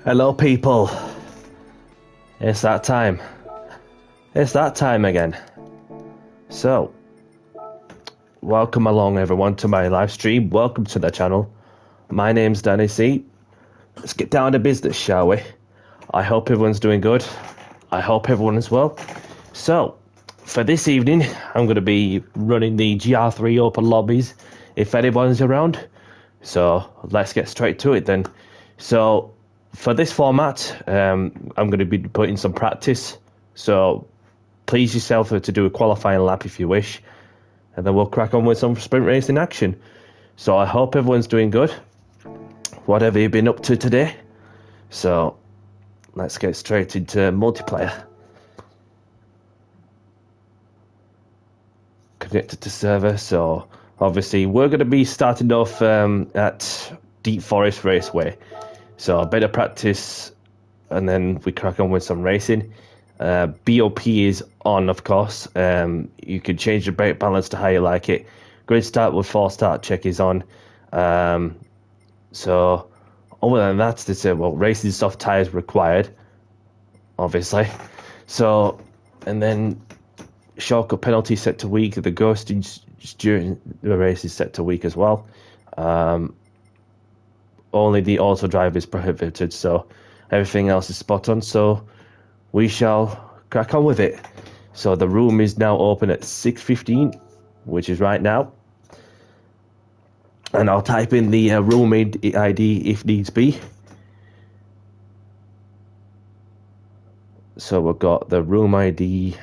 Hello people, it's that time. It's that time again. So, welcome along everyone to my live stream. Welcome to the channel. My name's Danny C. Let's get down to business, shall we? I hope everyone's doing good. I hope everyone is well. So, for this evening, I'm going to be running the GT3 Open lobbies if anyone's around. So, let's get straight to it then. So, for this format, I'm going to be putting some practice. So, please yourself to do a qualifying lap if you wish. And then we'll crack on with some sprint racing action. So, I hope everyone's doing good. Whatever you've been up to today. So, let's get straight into multiplayer. Connected to server. So, obviously, we're going to be starting off at Deep Forest Raceway. So a bit of practice, and then we crack on with some racing. BOP is on, of course. You can change the brake balance to how you like it. Grid start with force start check is on. So other than that, they say, well, racing soft tyres required, obviously. So, and then shortcut penalty set to weak. The ghosting during the race is set to weak as well. Only the auto drive is prohibited, so everything else is spot on. So we shall crack on with it. So the room is now open at 6:15, which is right now. And I'll type in the room ID if needs be. So we've got the room ID.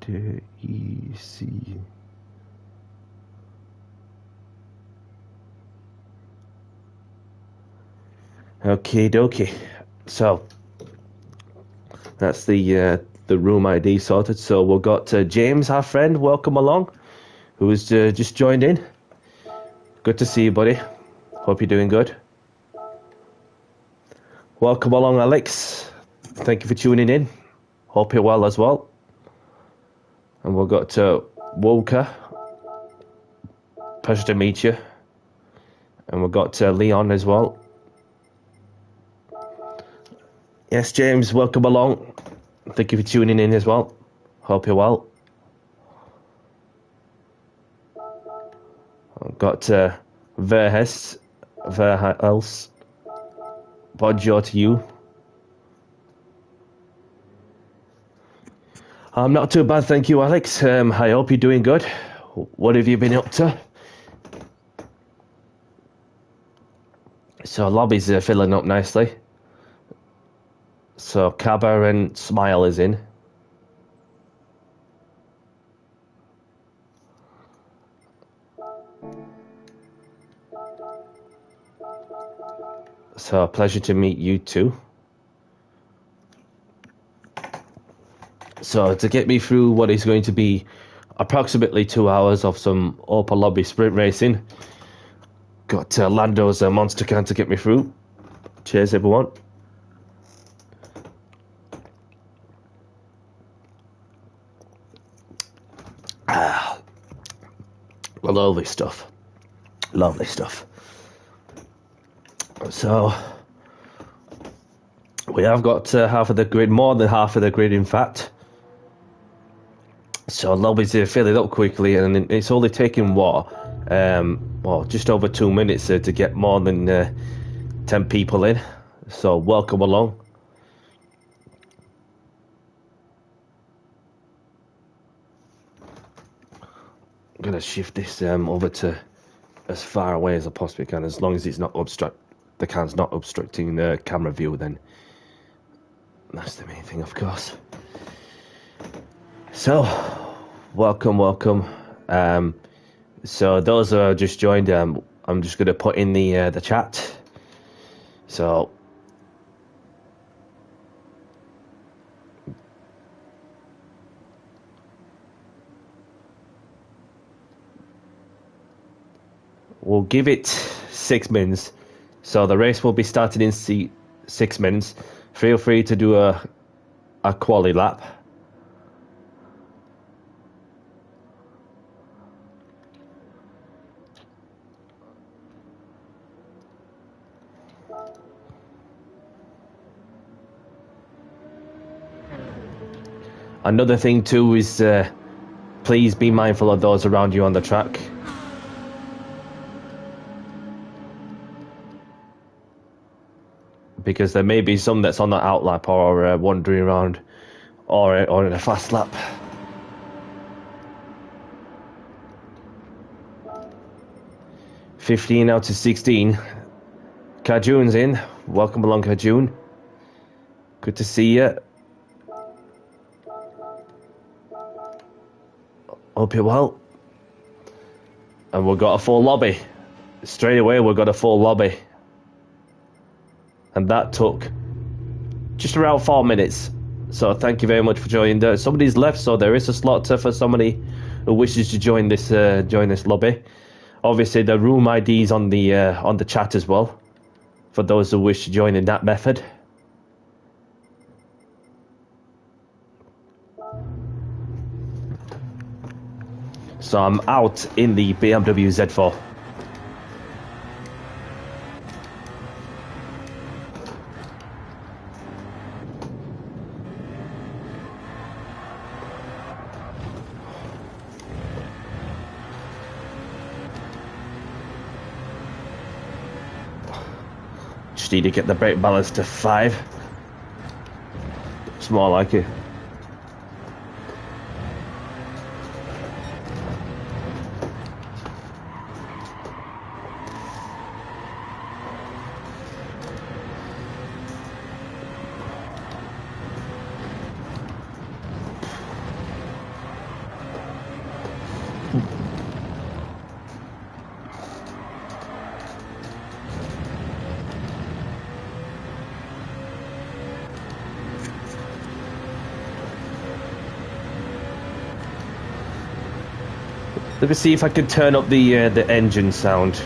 EC. Okay, dokie. So that's the room ID sorted. So we've got James, our friend. Welcome along, who's just joined in. Good to see you, buddy. Hope you're doing good. Welcome along, Alex. Thank you for tuning in. Hope you're well as well. And we've got Woka. Pleasure to meet you. And we've got Leon as well. Yes, James, welcome along. Thank you for tuning in as well. Hope you're well. I've got Verhels. Bonjour to you. I'm not too bad, thank you, Alex. I hope you're doing good. What have you been up to? So lobbies are filling up nicely. So Kaba and Smile is in. So pleasure to meet you too. So to get me through what is going to be approximately 2 hours of some open lobby sprint racing, got Lando's monster can to get me through. Cheers, everyone. Lovely stuff. Lovely stuff. So we have got half of the grid, more than half of the grid, in fact. So lobbies are filling up quickly, and it's only taking well, just over 2 minutes to get more than 10 people in. So welcome along. I'm gonna shift this over to as far away as I possibly can, as long as it's not the can's not obstructing the camera view. Then that's the main thing, of course. So, welcome. So those who are just joined, I'm just going to put in the chat. So, we'll give it 6 minutes. So the race will be starting in 6 minutes. Feel free to do a a quali lap. Another thing too is please be mindful of those around you on the track. Because there may be some that's on the outlap or wandering around or in a fast lap. $15 out of 16. Kajun's in. Welcome along, Kajun. Good to see you. Hope you're well. And we've got a full lobby. Straight away we've got a full lobby. And that took just around 4 minutes. So thank you very much for joining. Somebody's left, so there is a slot for somebody who wishes to join this lobby. Obviously, the room ID's on the chat as well, for those who wish to join in that method. So I'm out in the BMW Z4. Just need to get the brake balance to 5. It's more like it. Let me see if I can turn up the engine sound,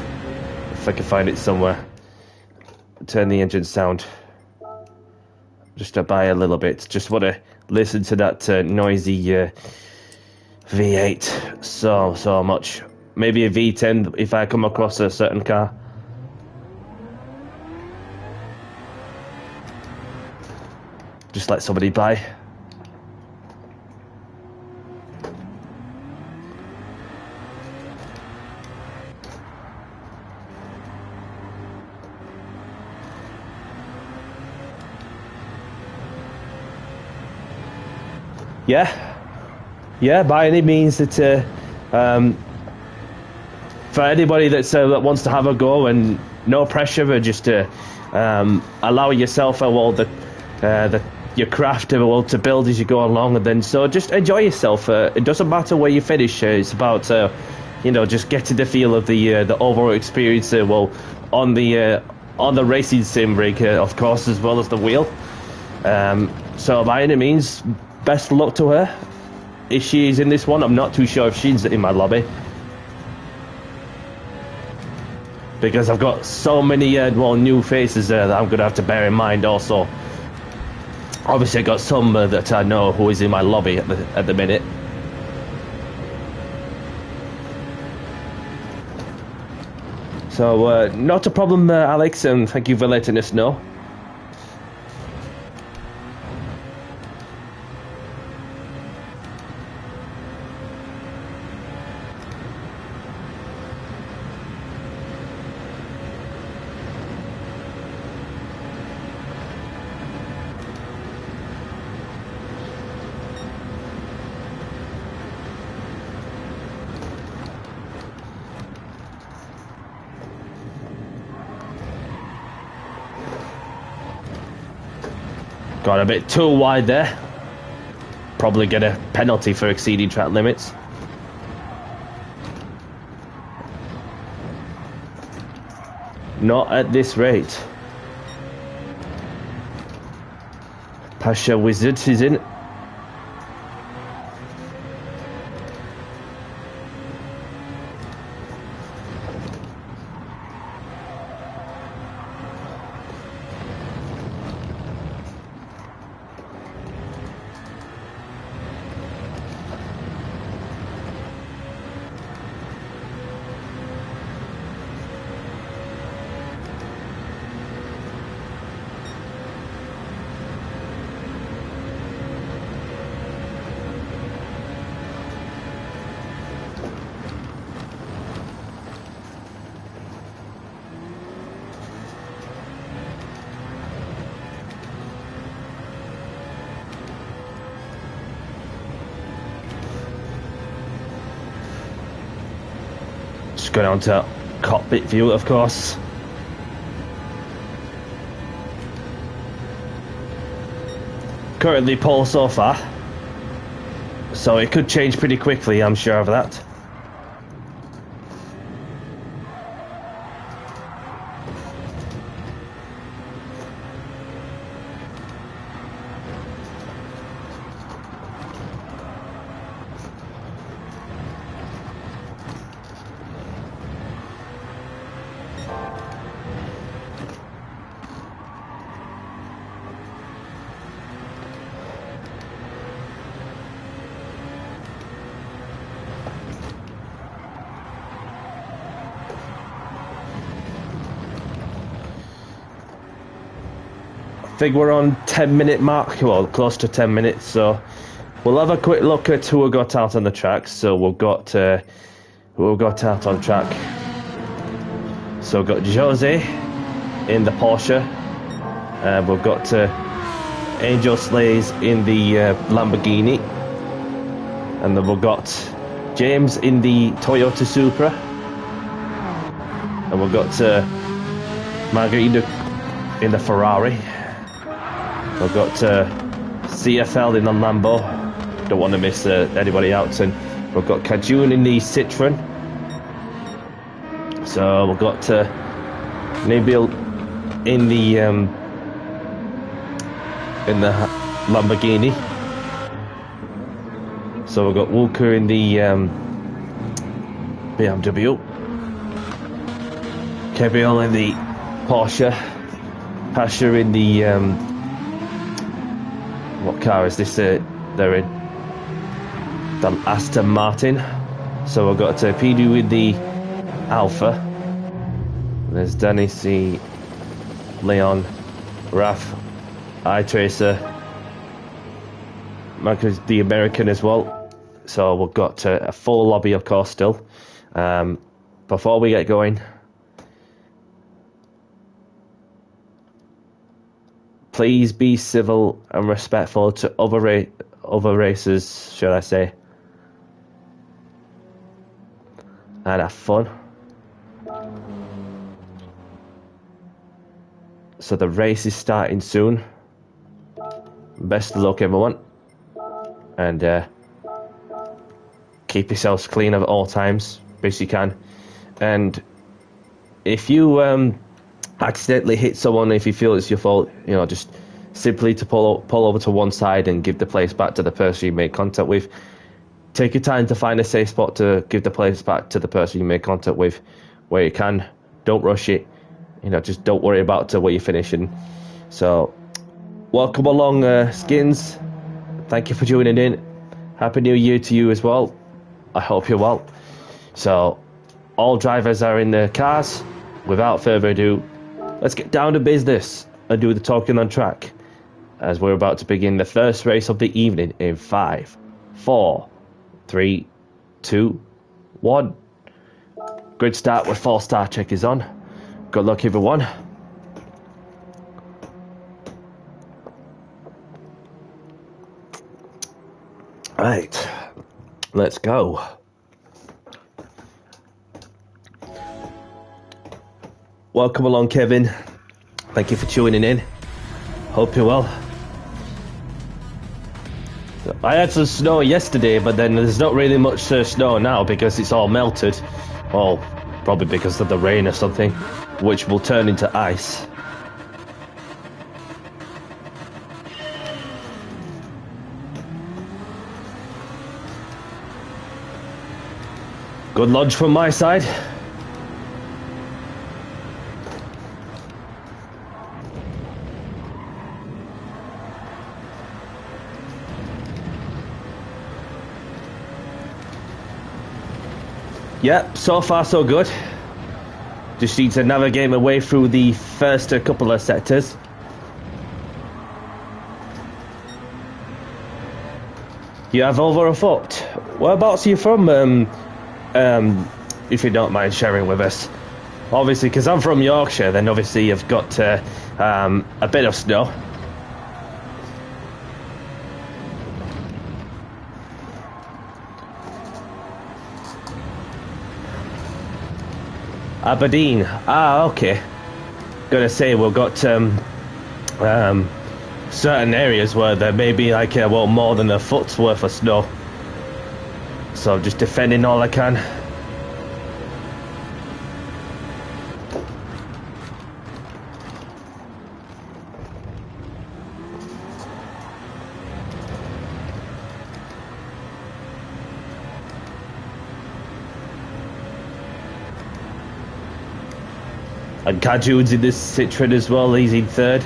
if I can find it somewhere. Turn the engine sound just by a little bit. Just want to listen to that noisy V8 so much. Maybe a V10 if I come across a certain car. Just let somebody by. Yeah, by any means that for anybody that wants to have a go, and no pressure, but just to allow yourself your craft to build as you go along, and then so just enjoy yourself. It doesn't matter where you finish. It's about just getting the feel of the overall experience. On the racing sim rig, of course, as well as the wheel. So by any means, best of luck to her. If she is in this one, I'm not too sure if she's in my lobby, because I've got so many new faces that I'm gonna have to bear in mind. Also, obviously I got some that I know who is in my lobby at the minute. So not a problem, Alex, and thank you for letting us know. Got a bit too wide there. Probably get a penalty for exceeding track limits. Not at this rate. Pasha Wizard is in. Just going on to cockpit view, of course. Currently pole so far, so it could change pretty quickly, I'm sure of that. I think we're on 10-minute mark, well, close to 10 minutes, so we'll have a quick look at who got out on the track. So we've got who got out on track. So we've got Jose in the Porsche, we've got Angel Slays in the Lamborghini, and then we've got James in the Toyota Supra, and we've got Margarita in the Ferrari. We've got CFL in the Lambo. Don't want to miss anybody out. And we've got Kajun in the Citroen. So we've got Nabil in the Lamborghini. So we've got Walker in the BMW. Kebiel in the Porsche. Pasha in the what car is this? They're in the Aston Martin. So we've got Pidu with the Alpha. There's Danny C, Leon, Raf, iTracer, Marcus the American as well. So we've got a full lobby, of course, still. Before we get going, please be civil and respectful to other races, should I say, and have fun. So the race is starting soon. Best of luck, everyone, and keep yourselves clean at all times, best you can. And if you accidentally hit someone, if you feel it's your fault, you know, just simply to pull over to one side and give the place back to the person you made contact with. Take your time to find a safe spot to give the place back to the person you made contact with where you can. Don't rush it, you know, just don't worry about where you're finishing. So welcome along, Skins. Thank you for tuning in. Happy New Year to you as well. I hope you're well. So all drivers are in their cars. Without further ado, let's get down to business and do the talking on track, as we're about to begin the first race of the evening in 5, 4, 3, 2, 1. Grid start with 4-star checkers on. Good luck, everyone. Right, let's go. Welcome along, Kevin. Thank you for tuning in. Hope you're well. I had some snow yesterday, but then there's not really much snow now because it's all melted. Well, probably because of the rain or something, which will turn into ice. Good lunch from my side. Yep, so far so good. Just need to navigate my way through the first couple of sectors. You have over a foot. Whereabouts are you from, if you don't mind sharing with us? Obviously, because I'm from Yorkshire, then obviously you've got a bit of snow. Aberdeen. Ah, okay. Gonna say we've got certain areas where there may be like well, more than a foot's worth of snow. So I'm just defending all I can. And Kaju's in this Citroen as well, he's in third.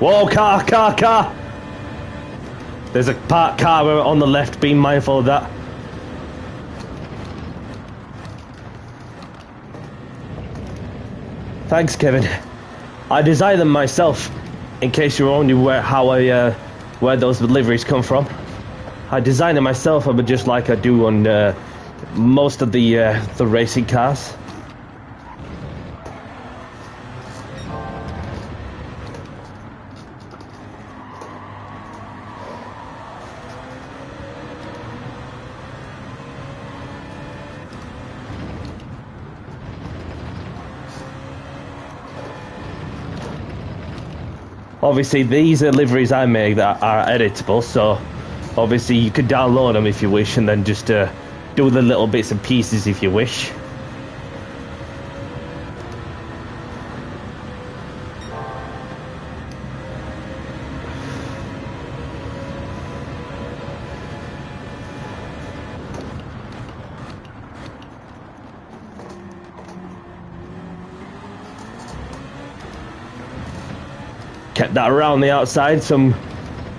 Whoa, car! There's a parked car on the left, be mindful of that. Thanks, Kevin. I designed them myself, in case you're wondering where those deliveries come from. I designed them myself, but just like I do on most of the racing cars. Obviously, these are liveries I make that are editable, so obviously you could download them if you wish, and then just do the little bits and pieces if you wish. Kept that around the outside, some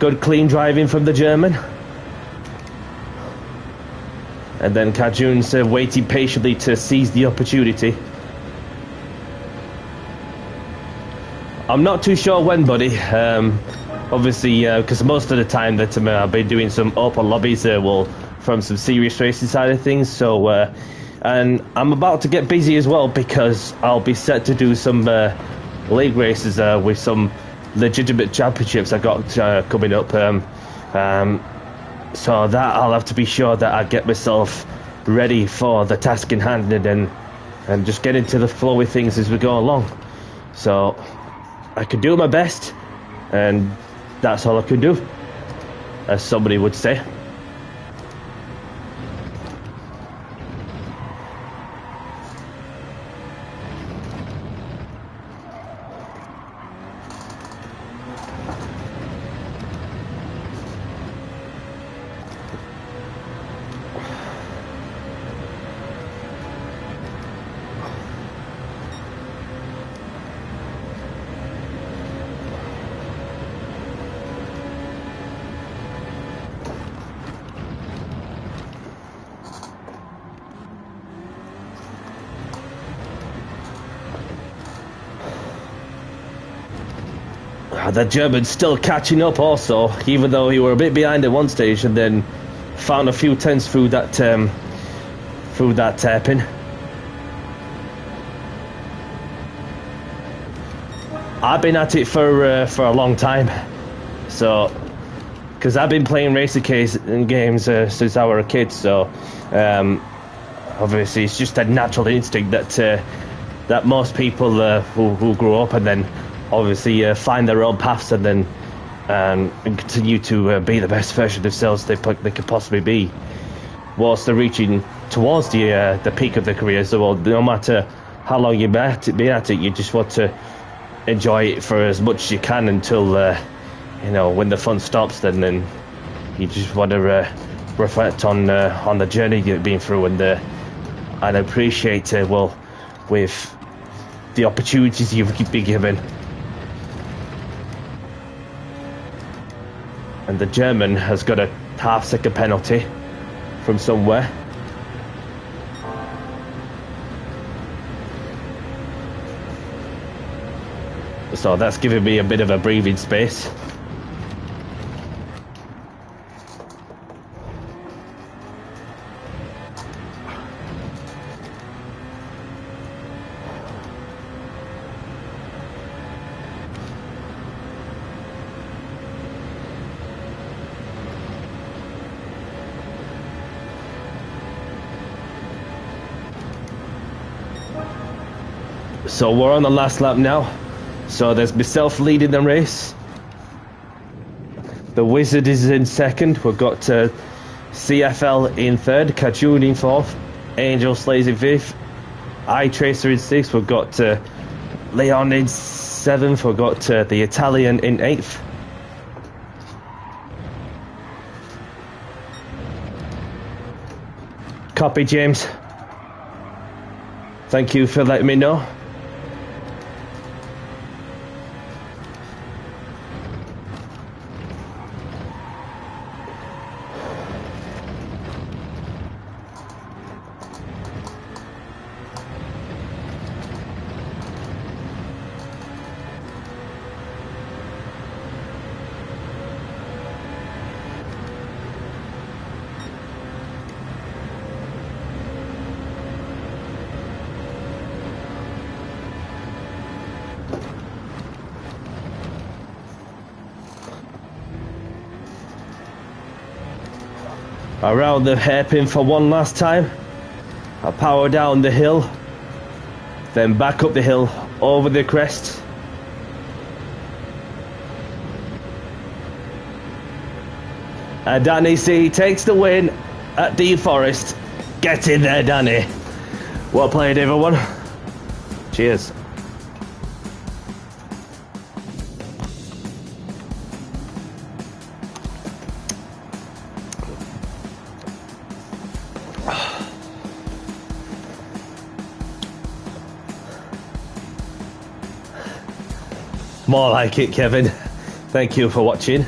good clean driving from the German. And then Kajun's waiting patiently to seize the opportunity. I'm not too sure when, buddy. Obviously, because most of the time that I've been doing some open lobbies, from some serious racing side of things. So, and I'm about to get busy as well because I'll be set to do some league races with some legitimate championships I got coming up. So that I'll have to be sure that I get myself ready for the task in hand and just get into the flow with things as we go along. So I can do my best, and that's all I can do, as somebody would say. The German's still catching up also, even though he were a bit behind at one stage and then found a few tenths through that hairpin. I've been at it for a long time, so because I've been playing racing games since I was a kid, so obviously it's just a natural instinct that most people who grow up and then obviously find their own paths and then and continue to be the best version of themselves they could possibly be whilst they're reaching towards the peak of their career. So no matter how long you've been at it, you just want to enjoy it for as much as you can until when the fun stops. Then you just want to reflect on the journey you've been through and appreciate with the opportunities you've been given. And the German has got a half-second penalty from somewhere. So that's giving me a bit of a breathing space. So we're on the last lap now. So there's myself leading the race. The Wizard is in second. We've got CFL in third, Kajun in fourth, Angel Slays in fifth, iTracer in sixth. We've got Leon in seventh. We've got the Italian in eighth. Copy, James. Thank you for letting me know. Around the hairpin for one last time. I power down the hill, then back up the hill, over the crest. And Danny C takes the win at D Forest. Get in there, Danny. Well played, everyone. Cheers. More like it, Kevin. Thank you for watching.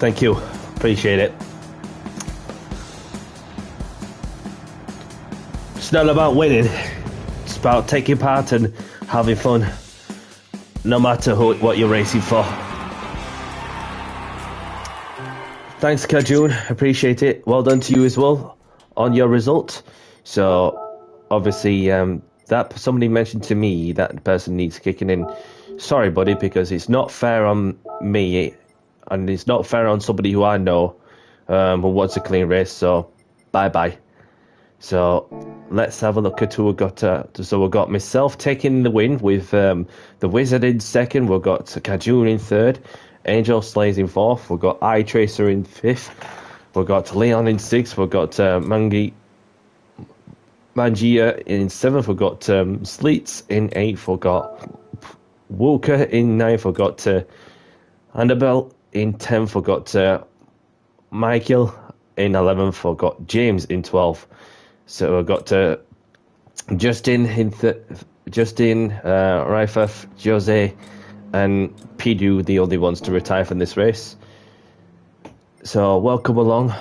Thank you. Appreciate it. It's not about winning. It's about taking part and having fun. No matter what you're racing for. Thanks, Kajun. Appreciate it. Well done to you as well on your result. So, obviously, that somebody mentioned to me that person needs kicking in. Sorry, buddy, because it's not fair on me, and it's not fair on somebody who I know who wants a clean race. So, bye-bye. So, let's have a look at who we got. So, we've got myself taking the win with the Wizard in second. We've got Kajun in third. Angel Slays in fourth. We've got iTracer in fifth. We've got Leon in sixth. We've got Mangia in seventh. We've got Sleets in eighth. We've got Walker in ninth. We've got Annabelle in 10th. We've got Michael in 11th. We've got James in 12th. So we've got Justin in Raifaf, Jose, and Pidu, the only ones to retire from this race. So welcome along.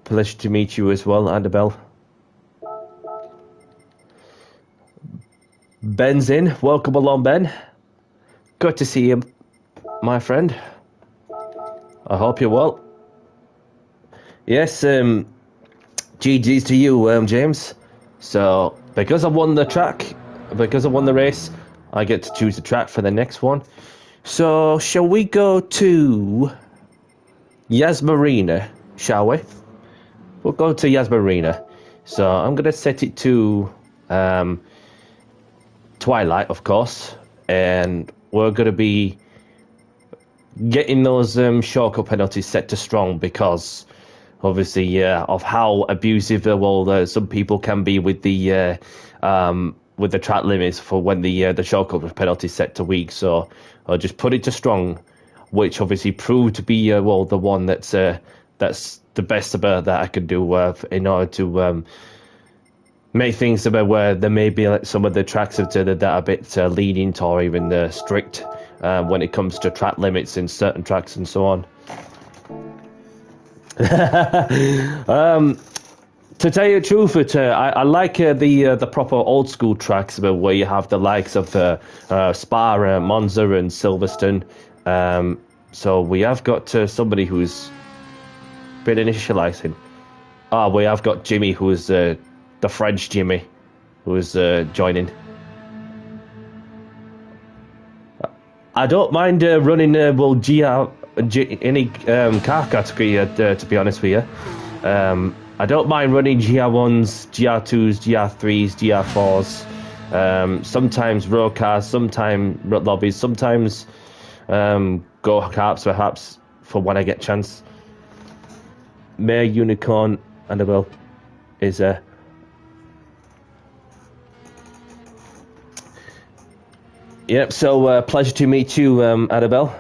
Pleasure to meet you as well, Annabelle. Ben's in. Welcome along, Ben. Good to see you, my friend. I hope you're well. Yes, GG's to you, James. So, because I won the track, because I won the race, I get to choose the track for the next one. So, shall we go to Yasmarina, shall we? We'll go to Yasmarina. So, I'm going to set it to Twilight, of course, and we're going to be getting those shortcut penalties set to strong because obviously of how abusive some people can be with the track limits for when the shortcut penalty is set to weak. So I'll just put it to strong, which obviously proved to be the one that's the best about that I could do in order to make things about where there may be like some of the tracks that are a bit lenient or even strict when it comes to track limits in certain tracks and so on. To tell you the truth, I like the proper old school tracks where you have the likes of Spa, Monza and Silverstone. So we have got somebody who's been initializing. We have got Jimmy, who's the French Jimmy, who's joining. I don't mind running any car category, to be honest with you. I don't mind running GR1s, GR2s, GR3s, GR4s. Sometimes road cars, sometimes lobbies, sometimes go-karts perhaps for when I get chance. May Unicorn Annabelle is a yep. So pleasure to meet you, Annabelle.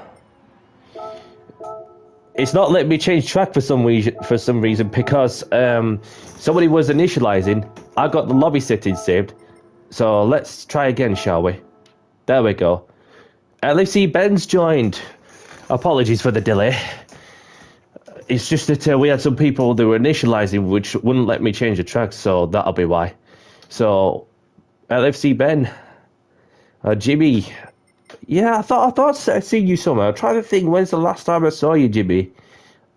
It's not letting me change track for some reason because somebody was initializing. I got the lobby settings saved, so let's try again, shall we? There we go. LFC Ben's joined. Apologies for the delay. It's just that we had some people that were initializing which wouldn't let me change the track, so that'll be why. So, LFC Ben, Jimmy. Yeah, I thought I'd seen you somewhere. I'm trying to think when's the last time I saw you, Jimmy.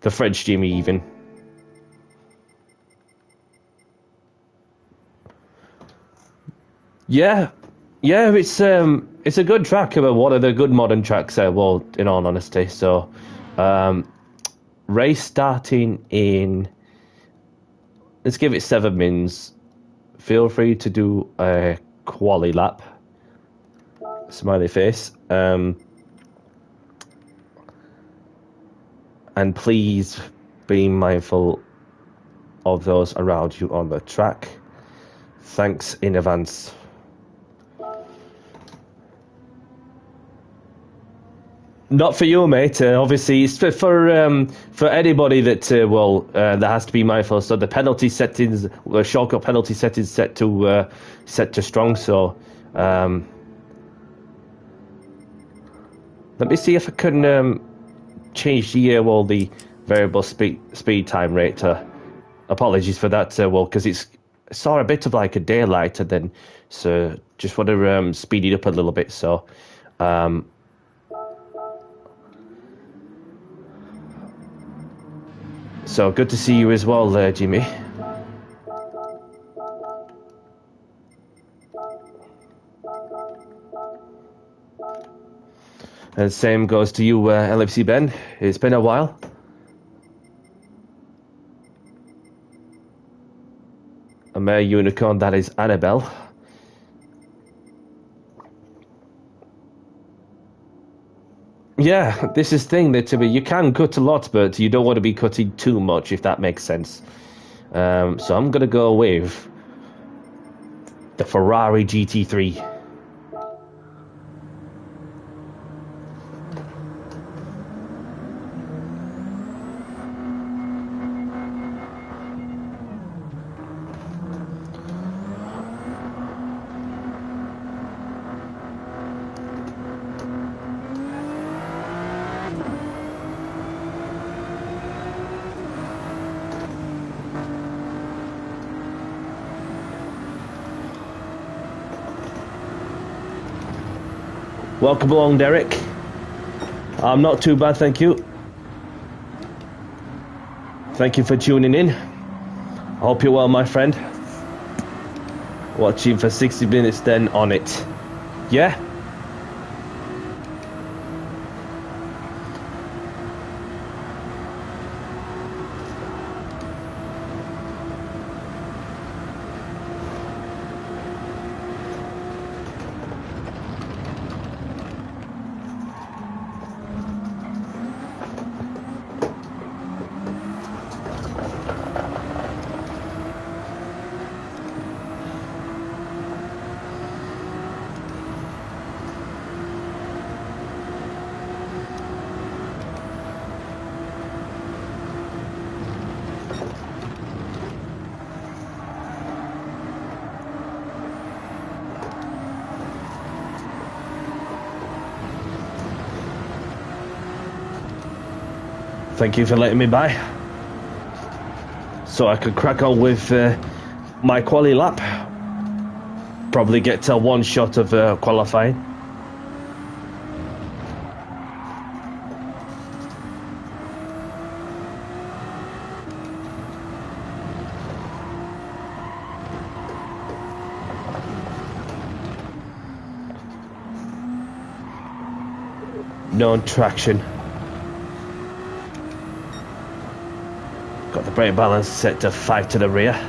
The French Jimmy, even. Yeah, it's a good track, but one of the good modern tracks. Well, in all honesty, so race starting in. Let's give it 7 mins. Feel free to do a quali lap. Smiley face. And please be mindful of those around you on the track. Thanks in advance. Not for you, mate. Obviously, it's for anybody that that has to be mindful. So the penalty settings, the shortcut penalty settings set to strong. So let me see if I can change the variable speed time rate. Apologies for that. Because it's saw a bit of like a daylight, and then so just want to speed it up a little bit. So. So good to see you as well there, Jimmy. And same goes to you, LFC Ben. It's been a while. A mere unicorn, that is Annabelle. Yeah, this is the thing that you can cut a lot, but you don't want to be cutting too much, if that makes sense. So I'm gonna go with the Ferrari GT3. Welcome along, Derek. I'm not too bad, thank you. Thank you for tuning in. I hope you're well, my friend. Watching for 60 minutes then on it. Yeah? Thank you for letting me by. So I could crack on with my quali lap. Probably get to one shot of qualifying. No traction. Got the brake balance set to 5 to the rear.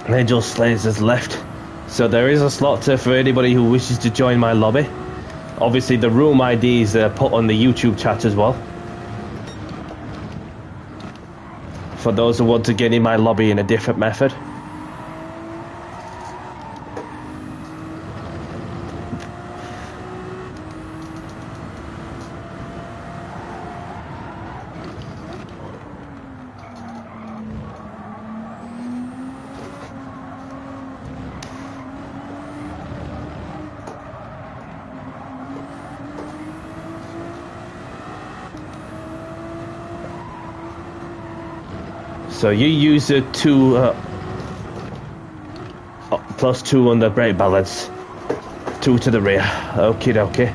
Angel Slayers has left, so there is a slot for anybody who wishes to join my lobby. Obviously the room IDs are put on the YouTube chat as well, for those who want to get in my lobby in a different method. So you use a 2 plus 2 on the brake balance, 2 to the rear. Okie dokie.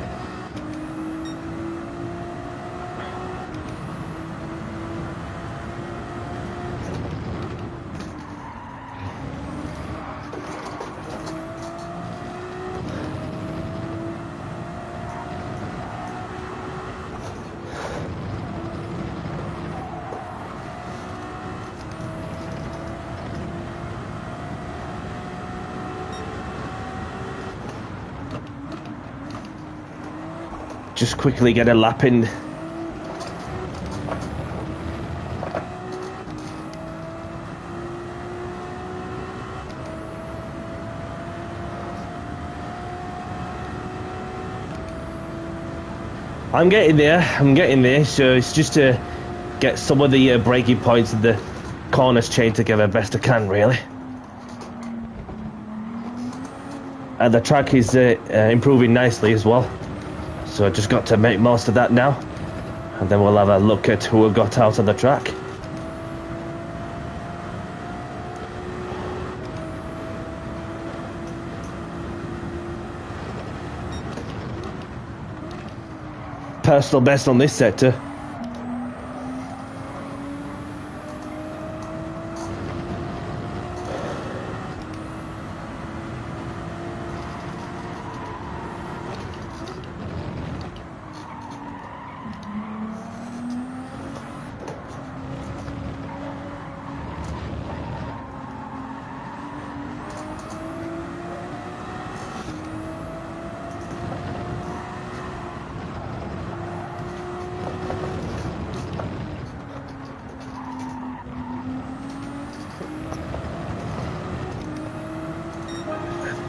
Just quickly get a lap in. I'm getting there, so it's just to get some of the braking points and the corners chained together best I can, really. And the track is improving nicely as well. So I just got to make most of that now, and then we'll have a look at who we got out on the track. Personal best on this sector.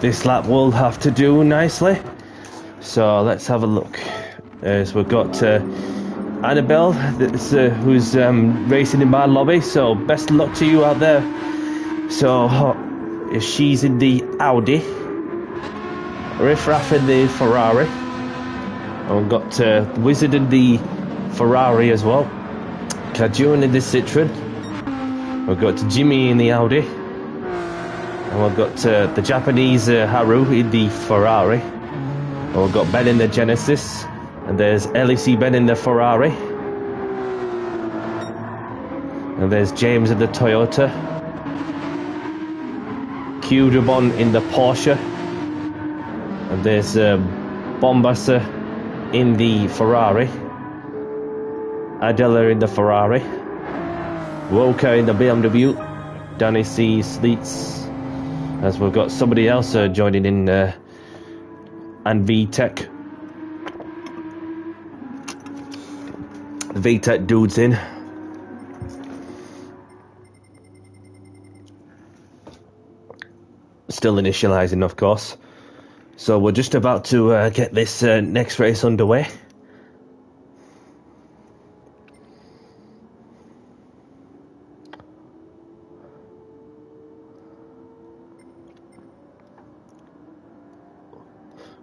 This lap will have to do nicely, so let's have a look. As we've got Annabelle, who's racing in my lobby, so best of luck to you out there. So she's in the Audi, Riff Raff in the Ferrari, and we've got Wizard in the Ferrari as well, Kajun in the Citroen, we've got Jimmy in the Audi, and we've got the Japanese Haru in the Ferrari. And we've got Ben in the Genesis. And there's LEC Ben in the Ferrari. And there's James in the Toyota. Q Dubon in the Porsche. And there's Bombasser in the Ferrari. Adela in the Ferrari. Woka in the BMW. Danny C. Sleets. As we've got somebody else joining in, and VTech. The VTech dude's in. Still initializing, of course. So we're just about to get this next race underway.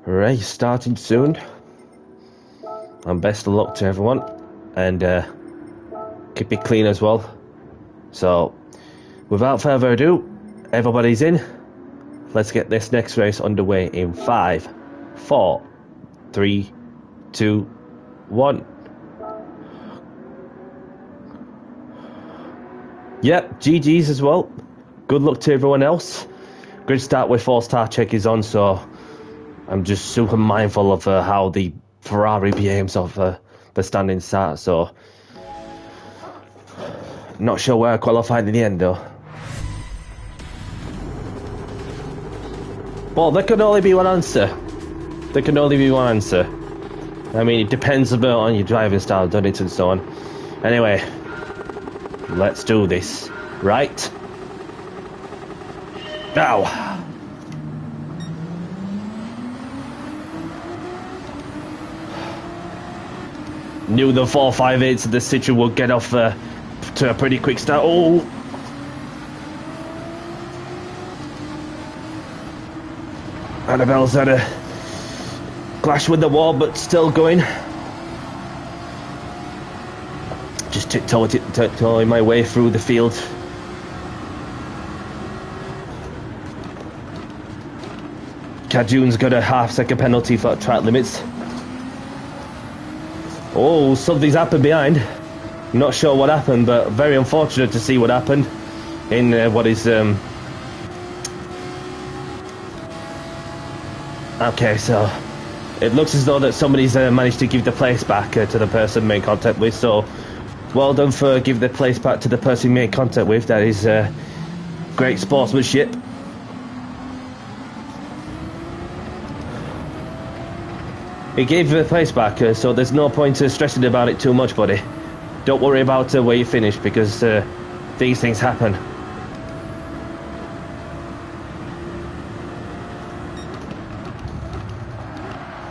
Race starting soon. And best of luck to everyone. And keep it clean as well. So, without further ado, everybody's in. Let's get this next race underway in 5, 4, 3, 2, 1. Yep, GG's as well. Good luck to everyone else. Grid start with 4-star check is on, so I'm just super mindful of how the Ferrari behaves of the standing start. So, not sure where I qualified in the end though. Well, there can only be one answer. There can only be one answer. I mean, it depends a bit on your driving style, doesn't it, and so on. Anyway, let's do this. Right? Now. Knew the 458s of the Citroen would get off to a pretty quick start. Oh! Annabelle's had a clash with the wall, but still going. Just tiptoeing my way through the field. Cajun's got a half-second penalty for track limits. Oh, something's happened behind. Not sure what happened, but very unfortunate to see what happened in what is okay, so it looks as though that somebody's managed to give the place back to the person made contact with, so well done for giving the place back to the person made contact with. That is great sportsmanship. He gave the place back, so there's no point stressing about it too much, buddy. Don't worry about where you finish, because these things happen.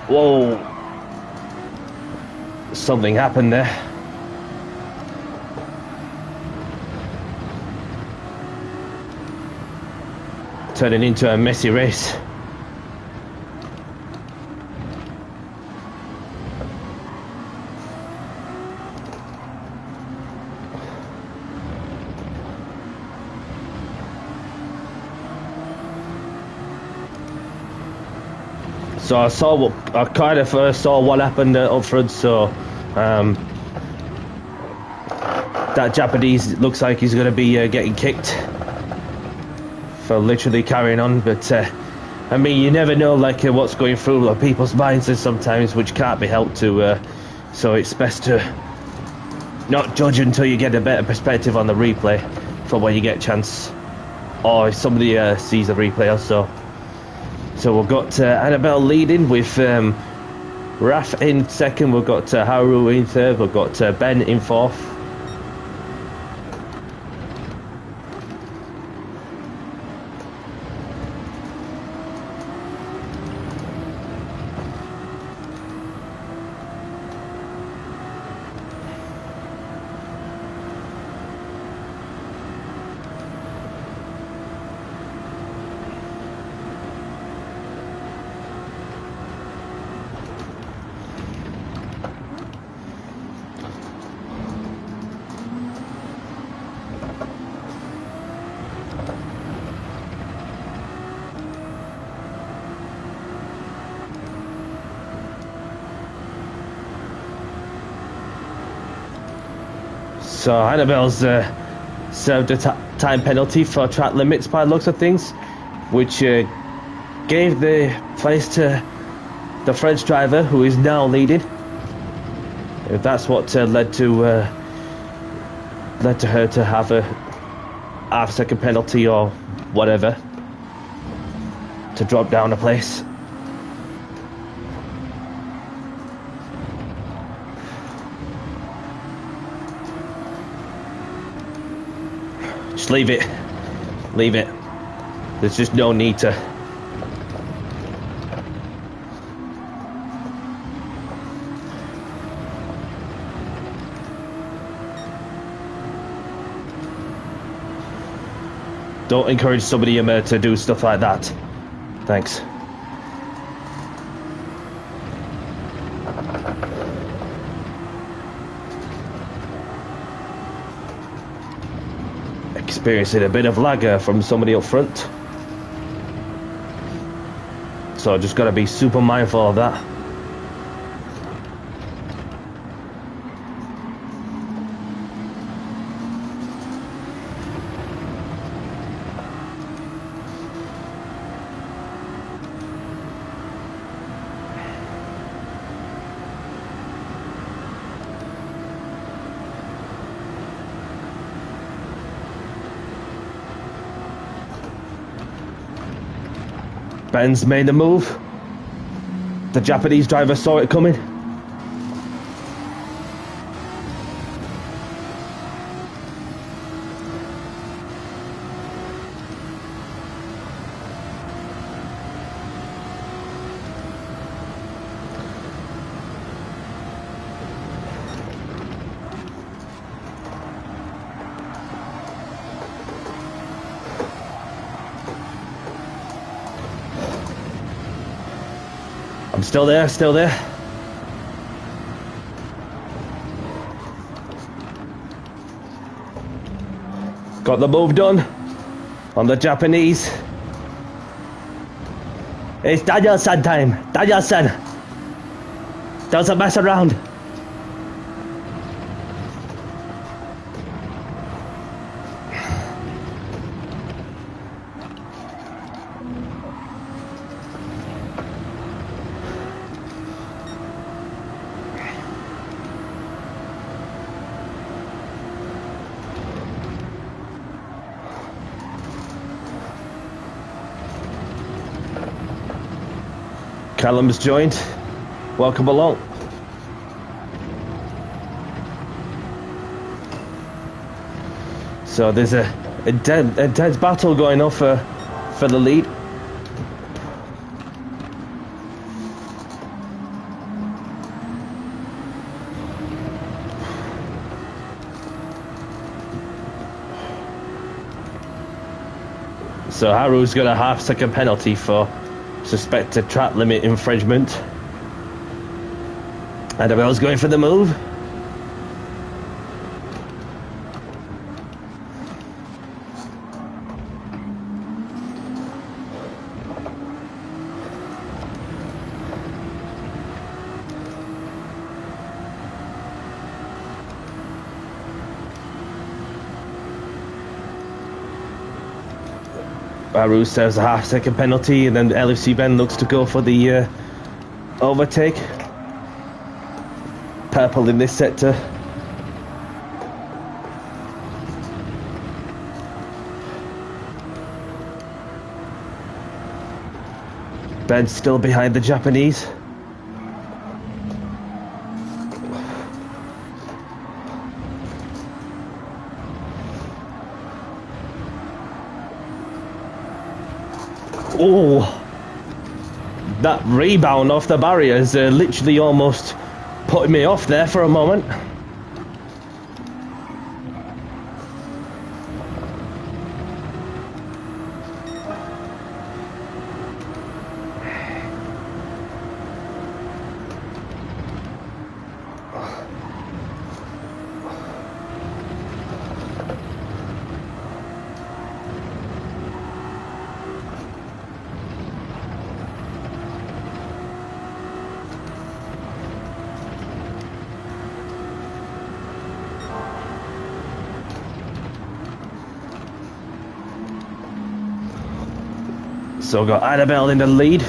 Whoa. Something happened there. Turning into a messy race. So I kind of saw what happened up front. So that Japanese looks like he's going to be getting kicked for literally carrying on. But I mean, you never know what's going through people's minds sometimes, which can't be helped to. So it's best to not judge until you get a better perspective on the replay for when you get a chance, or if somebody sees the replay also. So we've got Annabelle leading with Raf in second. We've got Haru in third. We've got Ben in fourth. So Annabelle's served a time penalty for track limits by the looks of things, which gave the place to the French driver, who is now leading. If that's what led to her to have a half-second penalty or whatever to drop down a place. Just leave it. Leave it. There's just no need to. Don't encourage somebody to do stuff like that. Thanks. Experiencing a bit of lag from somebody up front. So just gotta be super mindful of that. Ben's made the move. The Japanese driver saw it coming. I'm still there, still there. Got the move done on the Japanese. It's Daniel-san time. Daniel-san. Doesn't mess around. Callum's joined. Welcome along. So there's a intense battle going on for the lead. So Haru's got a half-second penalty for suspected track limit infringement. Annabelle's going for the move. Haru serves a half-second penalty, and then LFC Ben looks to go for the overtake. Purple in this sector. Ben's still behind the Japanese. Oh, that rebound off the barriers literally almost put me off there for a moment. So got Annabelle in the lead,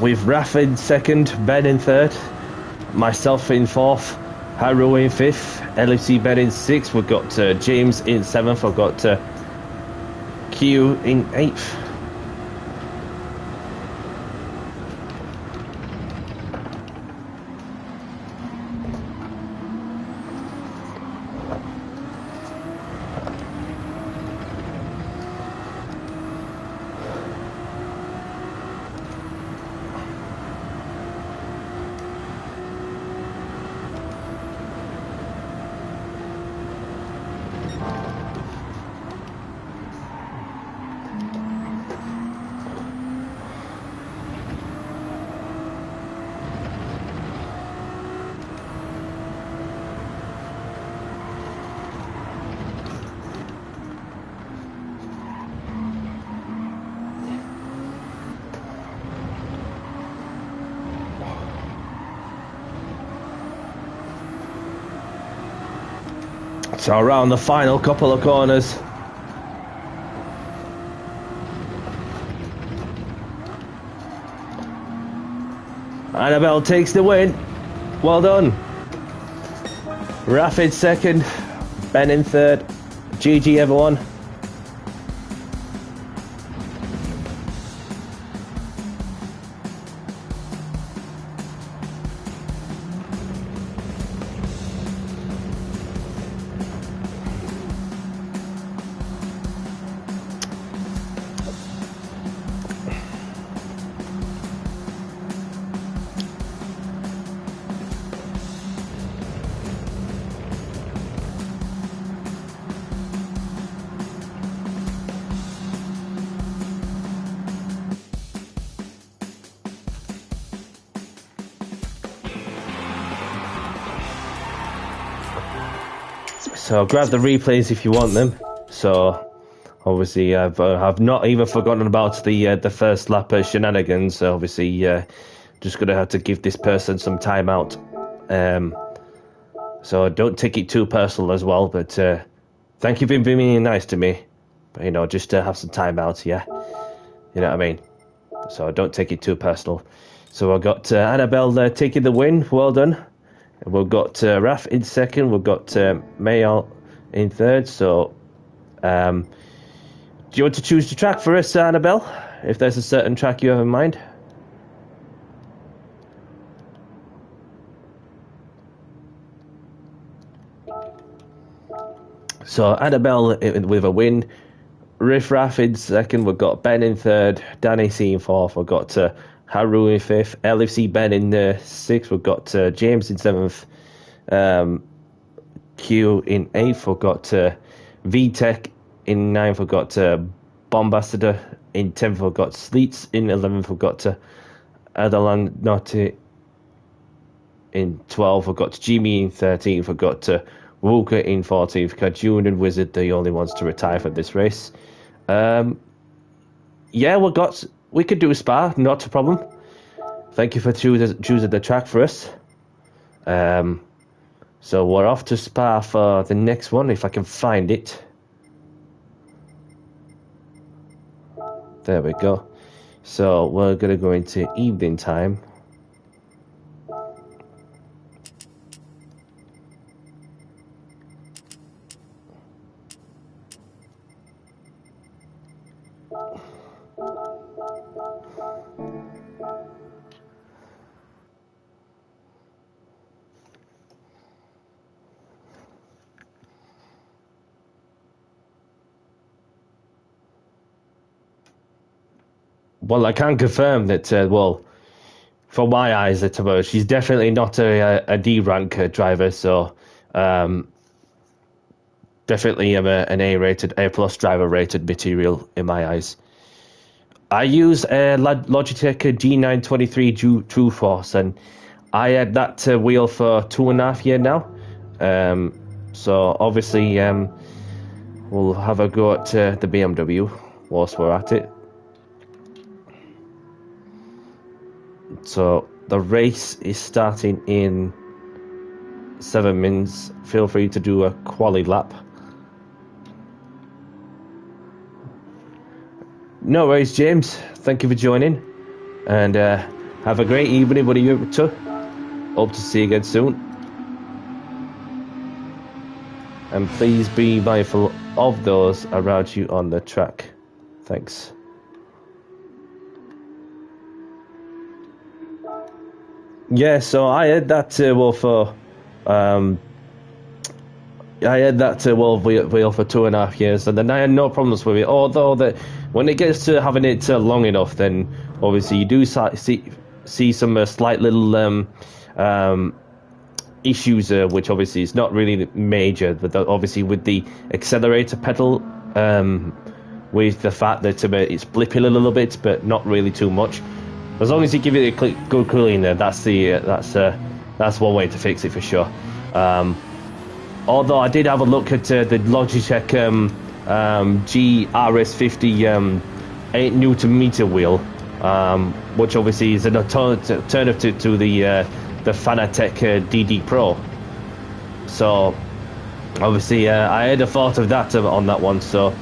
with Raf in second, Ben in third, myself in fourth, Haru in fifth, LFC Ben in sixth. We've got James in seventh. I've got Q in eighth. So around the final couple of corners. Annabelle takes the win. Well done. Raf in second, Ben in third. GG everyone. So grab the replays if you want them. So obviously I've not even forgotten about the first lap shenanigans. So obviously just gonna have to give this person some time out. So don't take it too personal as well. But thank you for being nice to me. But, you know, just to have some time out, yeah. You know what I mean? So don't take it too personal. So I got Annabelle taking the win. Well done. We've got Raf in second. We've got Mayal in third. So, do you want to choose the track for us, Annabelle? If there's a certain track you have in mind. So, Annabelle with a win. Riff Raff in second. We've got Ben in third. Danny C in fourth. We've got Haru in fifth, LFC Ben in sixth. We've got James in seventh, Q in eighth. We've got VTech in ninth. We've got Bombassador in 10th. We've got Sleets in 11th. We've got Adalan Notti in 12th. We've got Jimmy in 13th. We've got Wooker in 14th. Kajun and Wizard, the only ones to retire from this race. Yeah, we could do a Spa, not a problem. Thank you for choosing the track for us. So we're off to Spa for the next one, if I can find it. There we go. So we're going to go into evening time. Well, I can confirm that, well, for my eyes, she's definitely not a D rank driver, so definitely an A-rated, A+ driver rated material in my eyes. I use a Logitech G923 True Force, and I had that wheel for 2.5 years now. So obviously, we'll have a go at the BMW whilst we're at it. So the race is starting in 7 minutes. Feel free to do a quali lap. No worries, James. Thank you for joining. And have a great evening. What are you up to? Hope to see you again soon. And please be mindful of those around you on the track. Thanks. Yeah, so I had that wheel for wheel for 2.5 years, and then I had no problems with it. Although that when it gets to having it long enough, then obviously you do see some slight little issues, which obviously is not really major. But obviously with the accelerator pedal, with the fact that it's blipping a little bit, but not really too much. As long as you give it a good cooling there, that's one way to fix it for sure. Although I did have a look at the Logitech GRS50 8 Newton meter wheel, which obviously is an alternative to the Fanatec DD Pro. So Obviously, I had a thought of that on that one, so.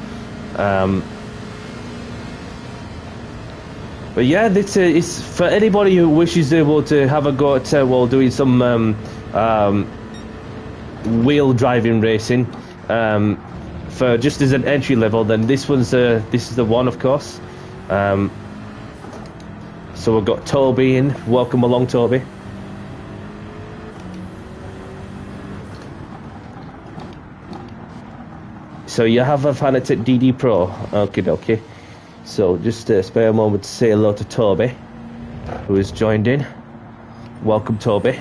But yeah, it's for anybody who wishes able to have a go at doing some wheel driving racing for just as an entry level. Then this is the one, of course. So we've got Toby in. Welcome along, Toby. So you have a Fanatec DD Pro. Okie dokie. So just spare a moment to say hello to Toby, who has joined in. Welcome, Toby.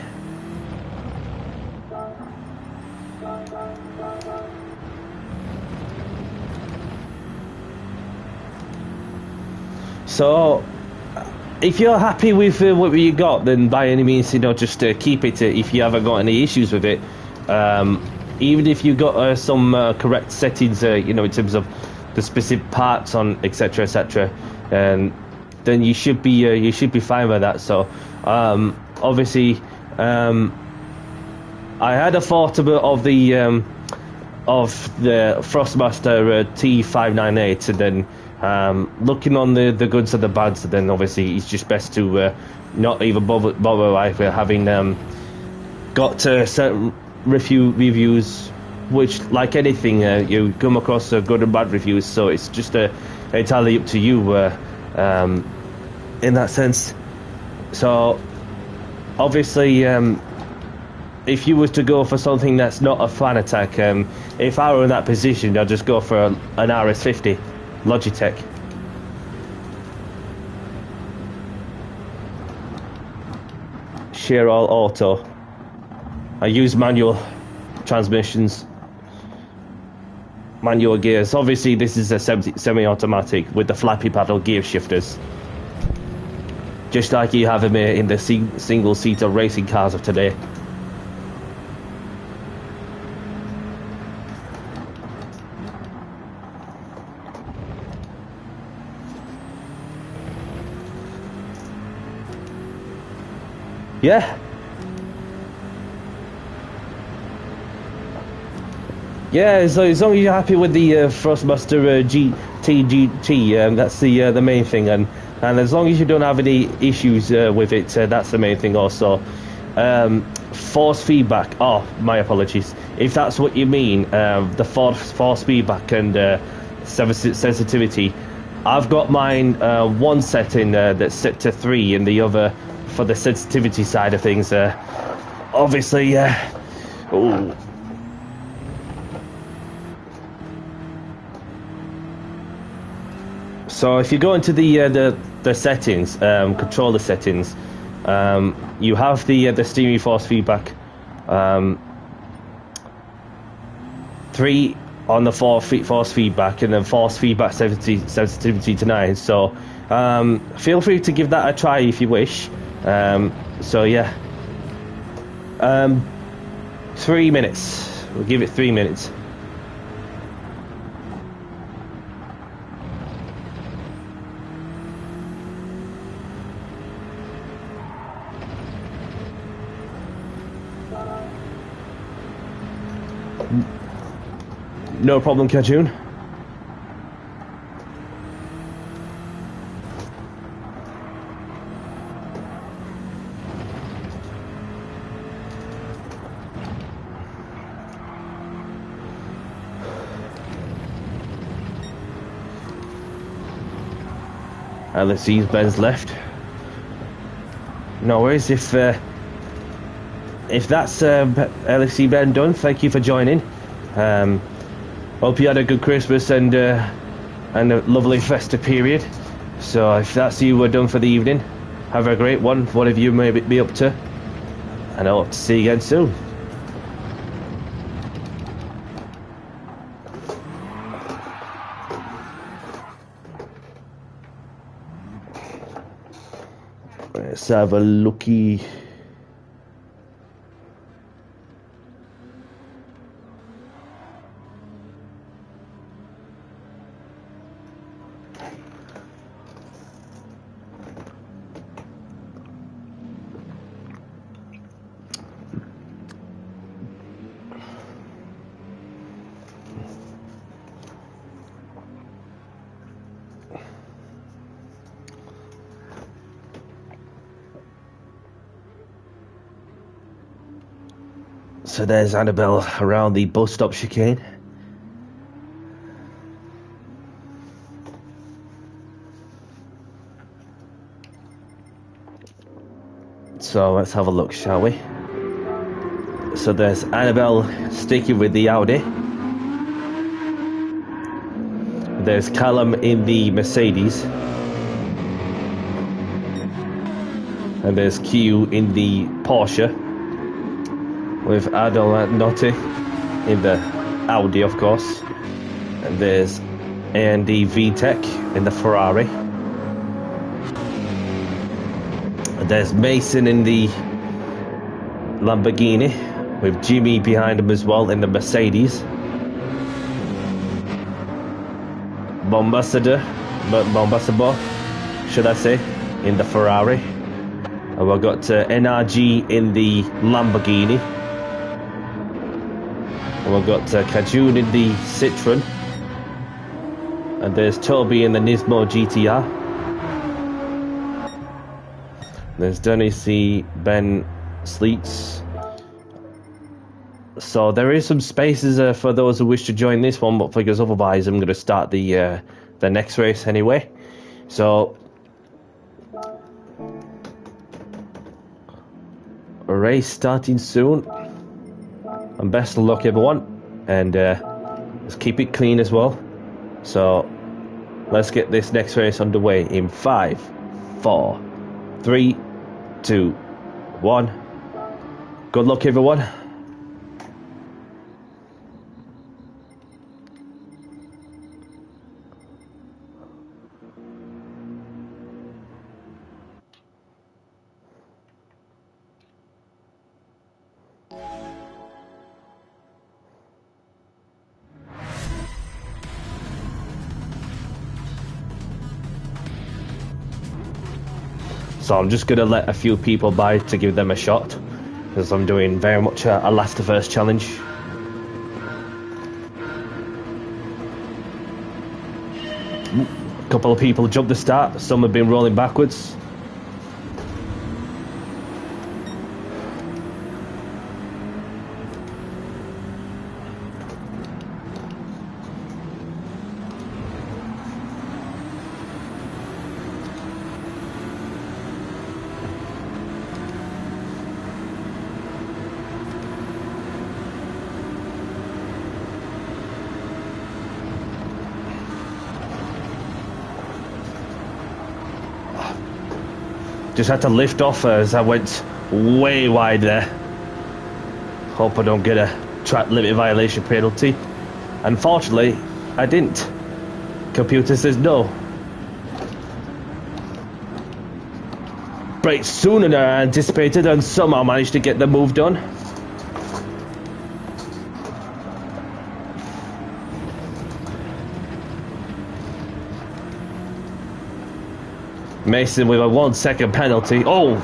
So, if you're happy with what you got, then by any means, just keep it. If you haven't got any issues with it, even if you got some correct settings, in terms of the specific parts on etc etc, and then you should be fine with that. So obviously I had a thought of the Frostmaster T598, and then looking on the goods and the bads, and then obviously it's just best to not even bother with having got certain reviews, which, like anything, you come across good and bad reviews, so it's just entirely up to you in that sense. So obviously if you was to go for something that's not a Fanatec, if I were in that position, I'd just go for an RS50 Logitech. Share all auto. I use manual transmissions, manual gears. Obviously this is a semi-automatic with the flappy paddle gear shifters, just like you have them in the single-seater racing cars of today. Yeah. Yeah, so as long as you're happy with the Frostmaster GT, that's the main thing, and as long as you don't have any issues with it, that's the main thing also. Force feedback, oh, my apologies. If that's what you mean, the force feedback and sensitivity, I've got mine one setting that's set to 3, and the other for the sensitivity side of things. Obviously, ooh. So if you go into the settings, controller settings, you have the steering force feedback, 3 on the force feedback, and then force feedback sensitivity to 9. So feel free to give that a try if you wish. So yeah, 3 minutes. We'll give it 3 minutes. No problem, Kajun. Let's see, Ben's left. No worries. If that's LFC Ben done, thank you for joining. Hope you had a good Christmas and a lovely festive period. So if that's you, we're done for the evening. Have a great one, whatever you may be up to, and I hope to see you again soon. Let's have a looky. So there's Annabelle around the bus stop chicane. So let's have a look, shall we? So there's Annabelle sticking with the Audi. There's Callum in the Mercedes. And there's Q in the Porsche. With Adol Notti in the Audi, of course. And there's Andy VTEC in the Ferrari. And there's Mason in the Lamborghini, with Jimmy behind him as well in the Mercedes. Bombassador, should I say, in the Ferrari. And we've got NRG in the Lamborghini. And we've got Kajun in the Citroen. And there's Toby in the Nismo GTR. There's Denny C, Ben Sleets. So there is some spaces for those who wish to join this one, but because otherwise I'm going to start the next race anyway. So a race starting soon, and best of luck everyone, and let's keep it clean as well. So let's get this next race underway in 5, 4, 3, 2, 1. Good luck everyone. So I'm just going to let a few people by to give them a shot, because I'm doing very much a last to first challenge. A couple of people jumped the start, some have been rolling backwards. Just had to lift off as I went way wide there. Hope I don't get a track limit violation penalty. Unfortunately, I didn't. Computer says no. Braked sooner than I anticipated and somehow managed to get the move done. Mason with a 1 second penalty. Oh!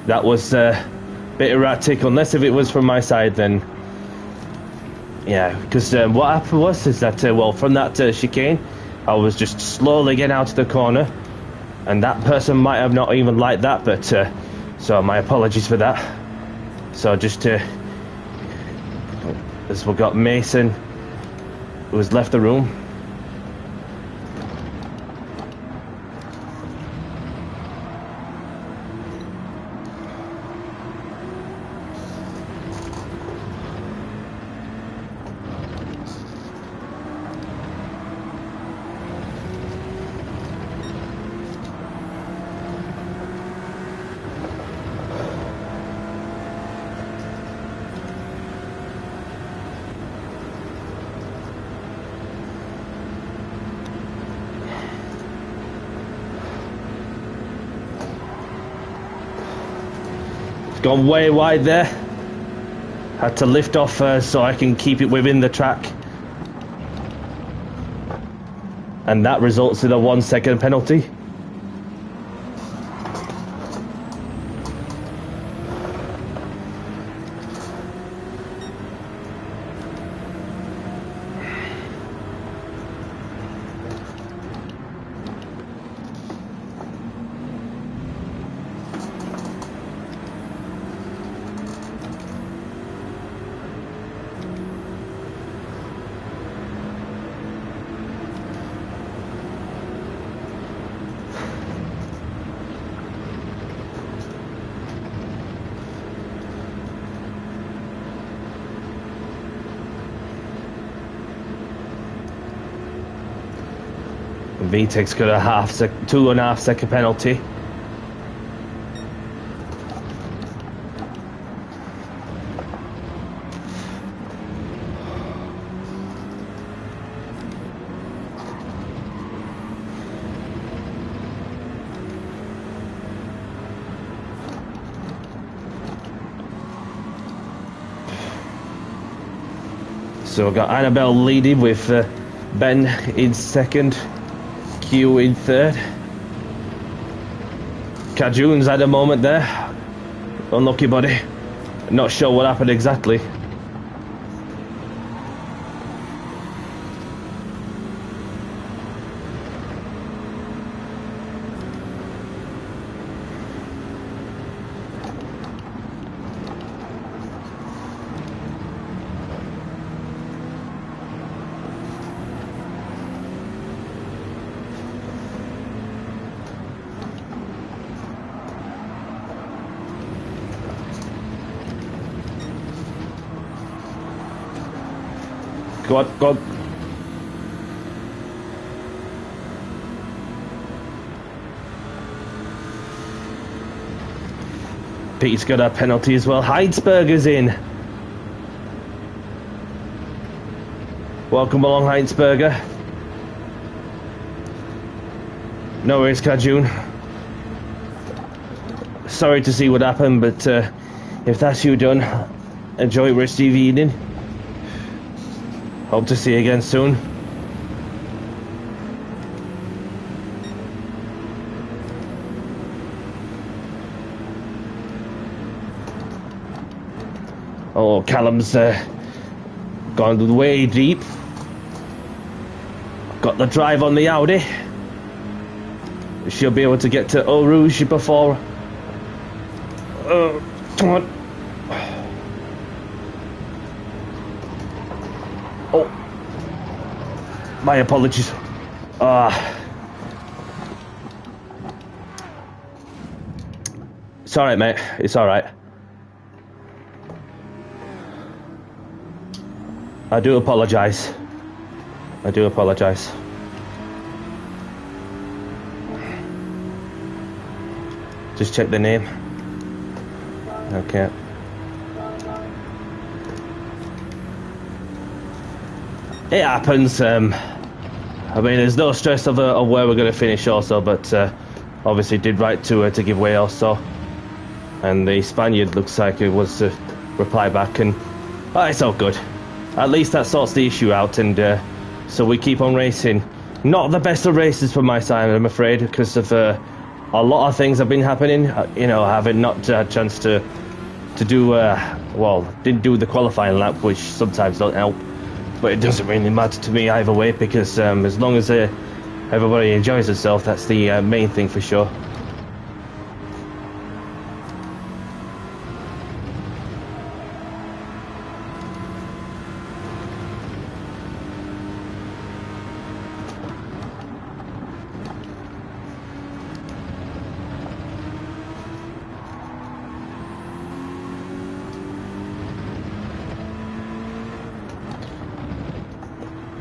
That was a bit erratic, unless if it was from my side then. Yeah, because what happened was is that, well, from that chicane, I was just slowly getting out of the corner. And that person might have not even liked that, but, so my apologies for that. So just as we've got Mason, who has left the room. Gone way wide there. Had to lift off so I can keep it within the track. And that results in a 1 second penalty. VTEC's got a 2.5 second penalty. So we've got Annabelle leading with Ben in second, Q in third. Kajun's had a moment there. Unlucky buddy. Not sure what happened exactly. Go on, go on. Pete's got a penalty as well. Heinsberger's in. Welcome along, Heinsberger. No worries, Kajun. Sorry to see what happened, but if that's you done, enjoy the rest of your evening. Hope to see you again soon. Oh, Callum's gone way deep. Got the drive on the Audi. She'll be able to get to Eau Rouge before... come on. Oh, my apologies. It's alright, mate. It's alright. I do apologise. I do apologise. Just check the name. Okay. It happens. I mean, there's no stress of where we're going to finish also, but obviously did right to give way also. And the Spaniard looks like it was to reply back, and it's all good. At least that sorts the issue out, and so we keep on racing. Not the best of races from my side, I'm afraid, because of a lot of things have been happening. You know, having not had a chance to do, well, didn't do the qualifying lap, which sometimes don't help. But it doesn't really matter to me either way, because as long as everybody enjoys themselves, that's the main thing for sure.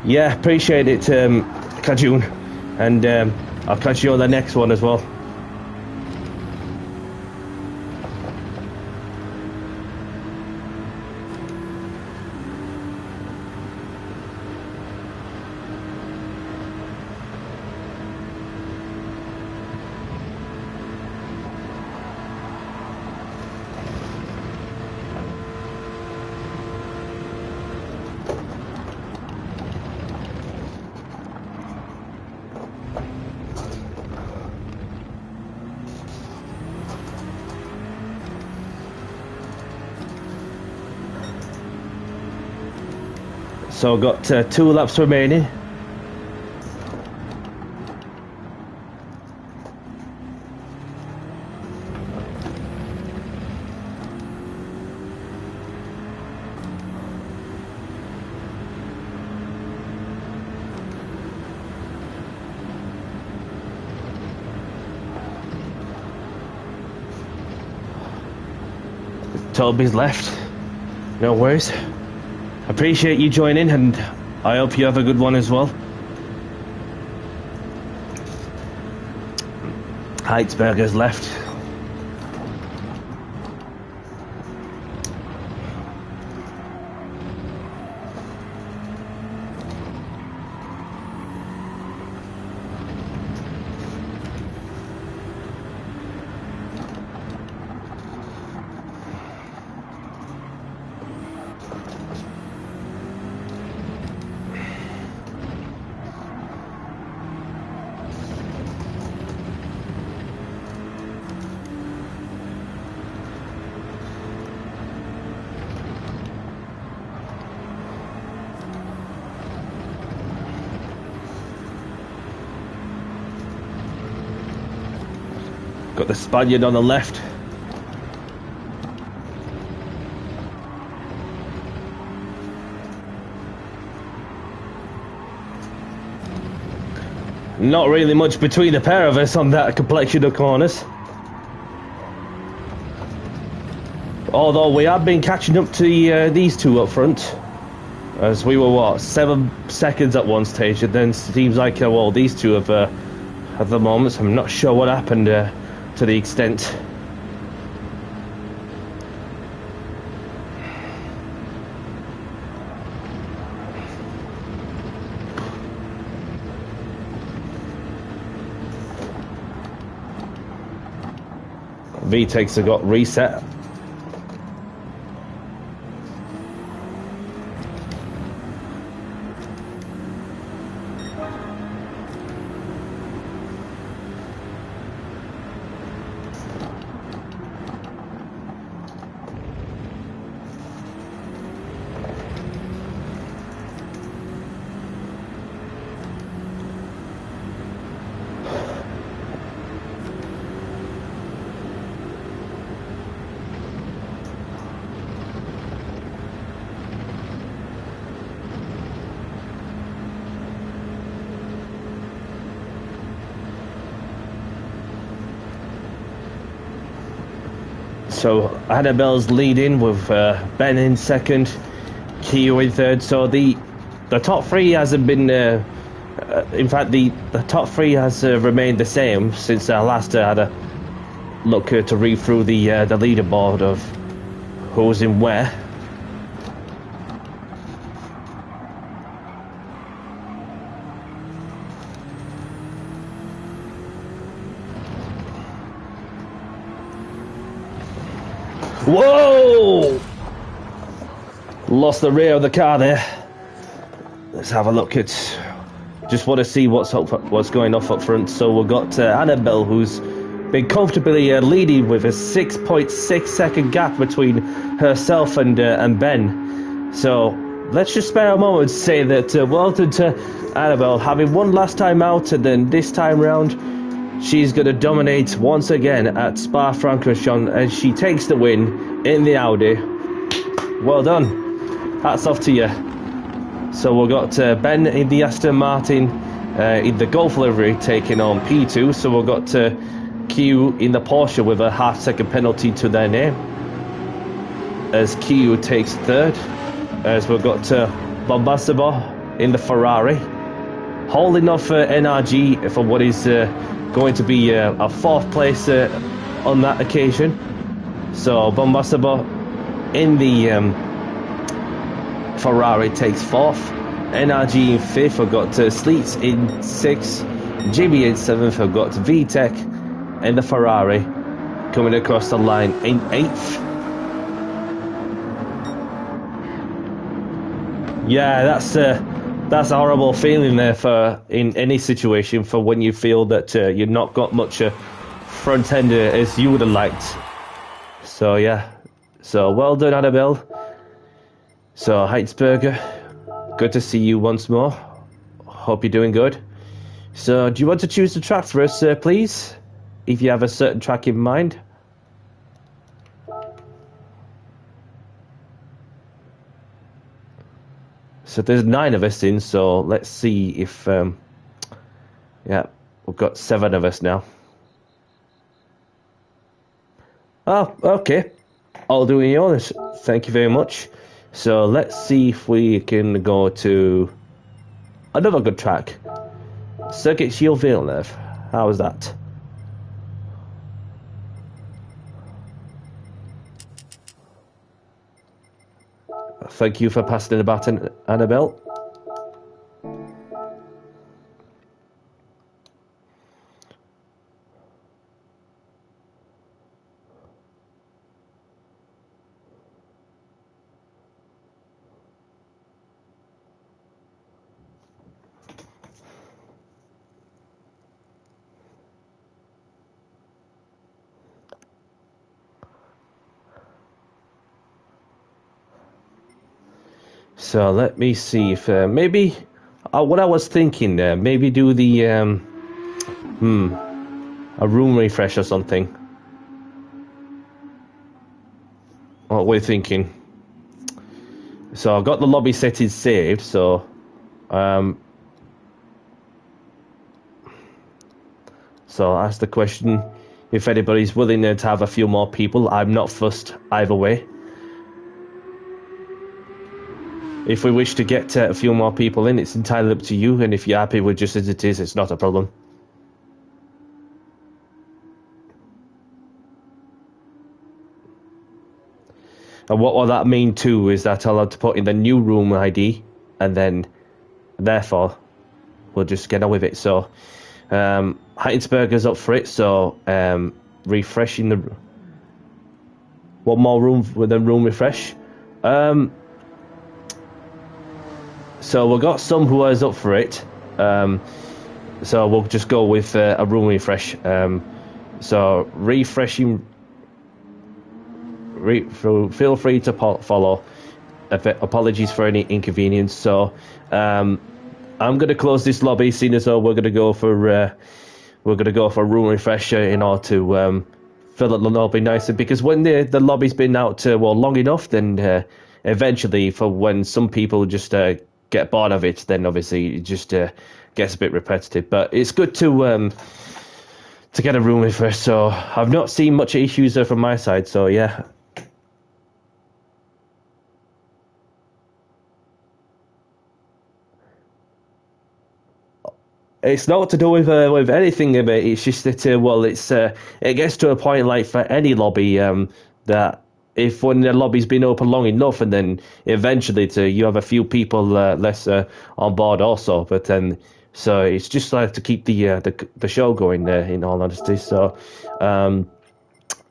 Yeah, appreciate it, Kajun, and I'll catch you on the next one as well. So I've got 2 laps remaining. Toby's left. No worries. Appreciate you joining, and I hope you have a good one as well. Heitzberger's left. Got the Spaniard on the left. Not really much between the pair of us on that complexion of corners. Although we have been catching up to these two up front. As we were, what, 7 seconds at one stage, and then it seems like, well, these two have, at the moment, I'm not sure what happened to the extent. VTECs have got reset. So Annabelle's leading with Ben in second, Q in third. So the top three hasn't been. In fact, the top three has remained the same since I last had a look to read through the leaderboard of who's in where. Whoa! Lost the rear of the car there. Let's have a look at. Just want to see what's going off up front. So we've got Annabelle, who's been comfortably leading with a 6.6 second gap between herself and Ben. So let's just spare a moment to say that well done to Annabelle, having won last time out, and then this time round she's going to dominate once again at Spa-Francorchamps, and she takes the win in the Audi. Well done. Hats off to you. So we've got Ben in the Aston Martin in the Golf livery taking on P2. So we've got Q in the Porsche with a half-second penalty to their name, as Q takes third. As we've got Bombasabo in the Ferrari, holding off NRG for what is going to be a fourth place on that occasion. So Bombasabo in the Ferrari takes fourth, NRG in fifth. I've got Sleets in sixth, Jimmy in seventh. I've got VTEC in the Ferrari coming across the line in eighth. Yeah, that's a horrible feeling there for in any situation, for when you feel that you've not got much front end as you would have liked. So yeah, so well done, Annabelle. So Heitzberger, good to see you once more. Hope you're doing good. So do you want to choose the track for us, please, if you have a certain track in mind? So there's 9 of us in, so let's see if yeah, we've got 7 of us now. Oh, okay. All doing yours. Thank you very much. So let's see if we can go to another good track. Circuit Gilles Villeneuve. How was that? Thank you for passing the baton, Annabelle. So let me see if maybe what I was thinking there, maybe do the a room refresh or something. What we're thinking. So I've got the lobby settings saved. So so I'll ask the question if anybody's willing to have a few more people. I'm not fussed either way. If we wish to get a few more people in, it's entirely up to you, and if you're happy with just as it is, it's not a problem. And what will that mean too is that I'll have to put in the new room ID, and then, therefore, we'll just get on with it. So, Heitensberger's up for it, so refreshing the... One more room with a room refresh. So we've got some who is up for it. So we'll just go with a room refresh. So refreshing. Feel free to follow. Apologies for any inconvenience. So I'm going to close this lobby, seeing as though we're going to go for a room refresh in order to fill up the lobby nicer. Because when the lobby's been out long enough, then eventually, for when some people just get bored of it, then obviously it just gets a bit repetitive. But it's good to get a room refresh. So I've not seen much issues from my side. So yeah. It's not to do with anything of it. It's just that it gets to a point like for any lobby that if when the lobby's been open long enough, and then eventually you have a few people less on board also. But then so it's just like to keep the show going there. In all honesty, so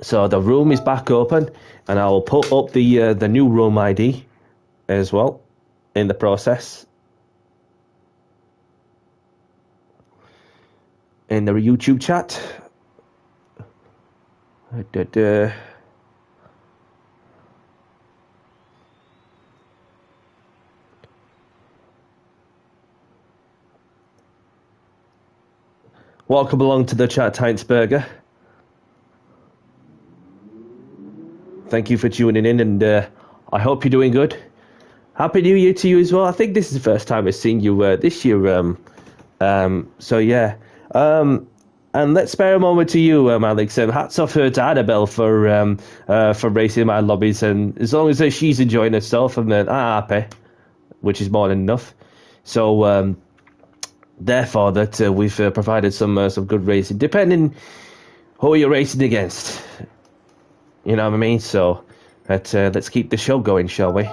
so the room is back open, and I will put up the new room ID as well in the process. In the YouTube chat. Welcome along to the chat, Heinsberger. Thank you for tuning in, and I hope you're doing good. Happy New Year to you as well. I think this is the first time I've seen you this year. So yeah. And let's spare a moment to you, Alex. Hats off to Annabelle for racing my lobbies, and as long as she's enjoying herself, I'm happy, which is more than enough. So therefore, that we've provided some good racing, depending who you're racing against. You know what I mean? So let's keep the show going, shall we?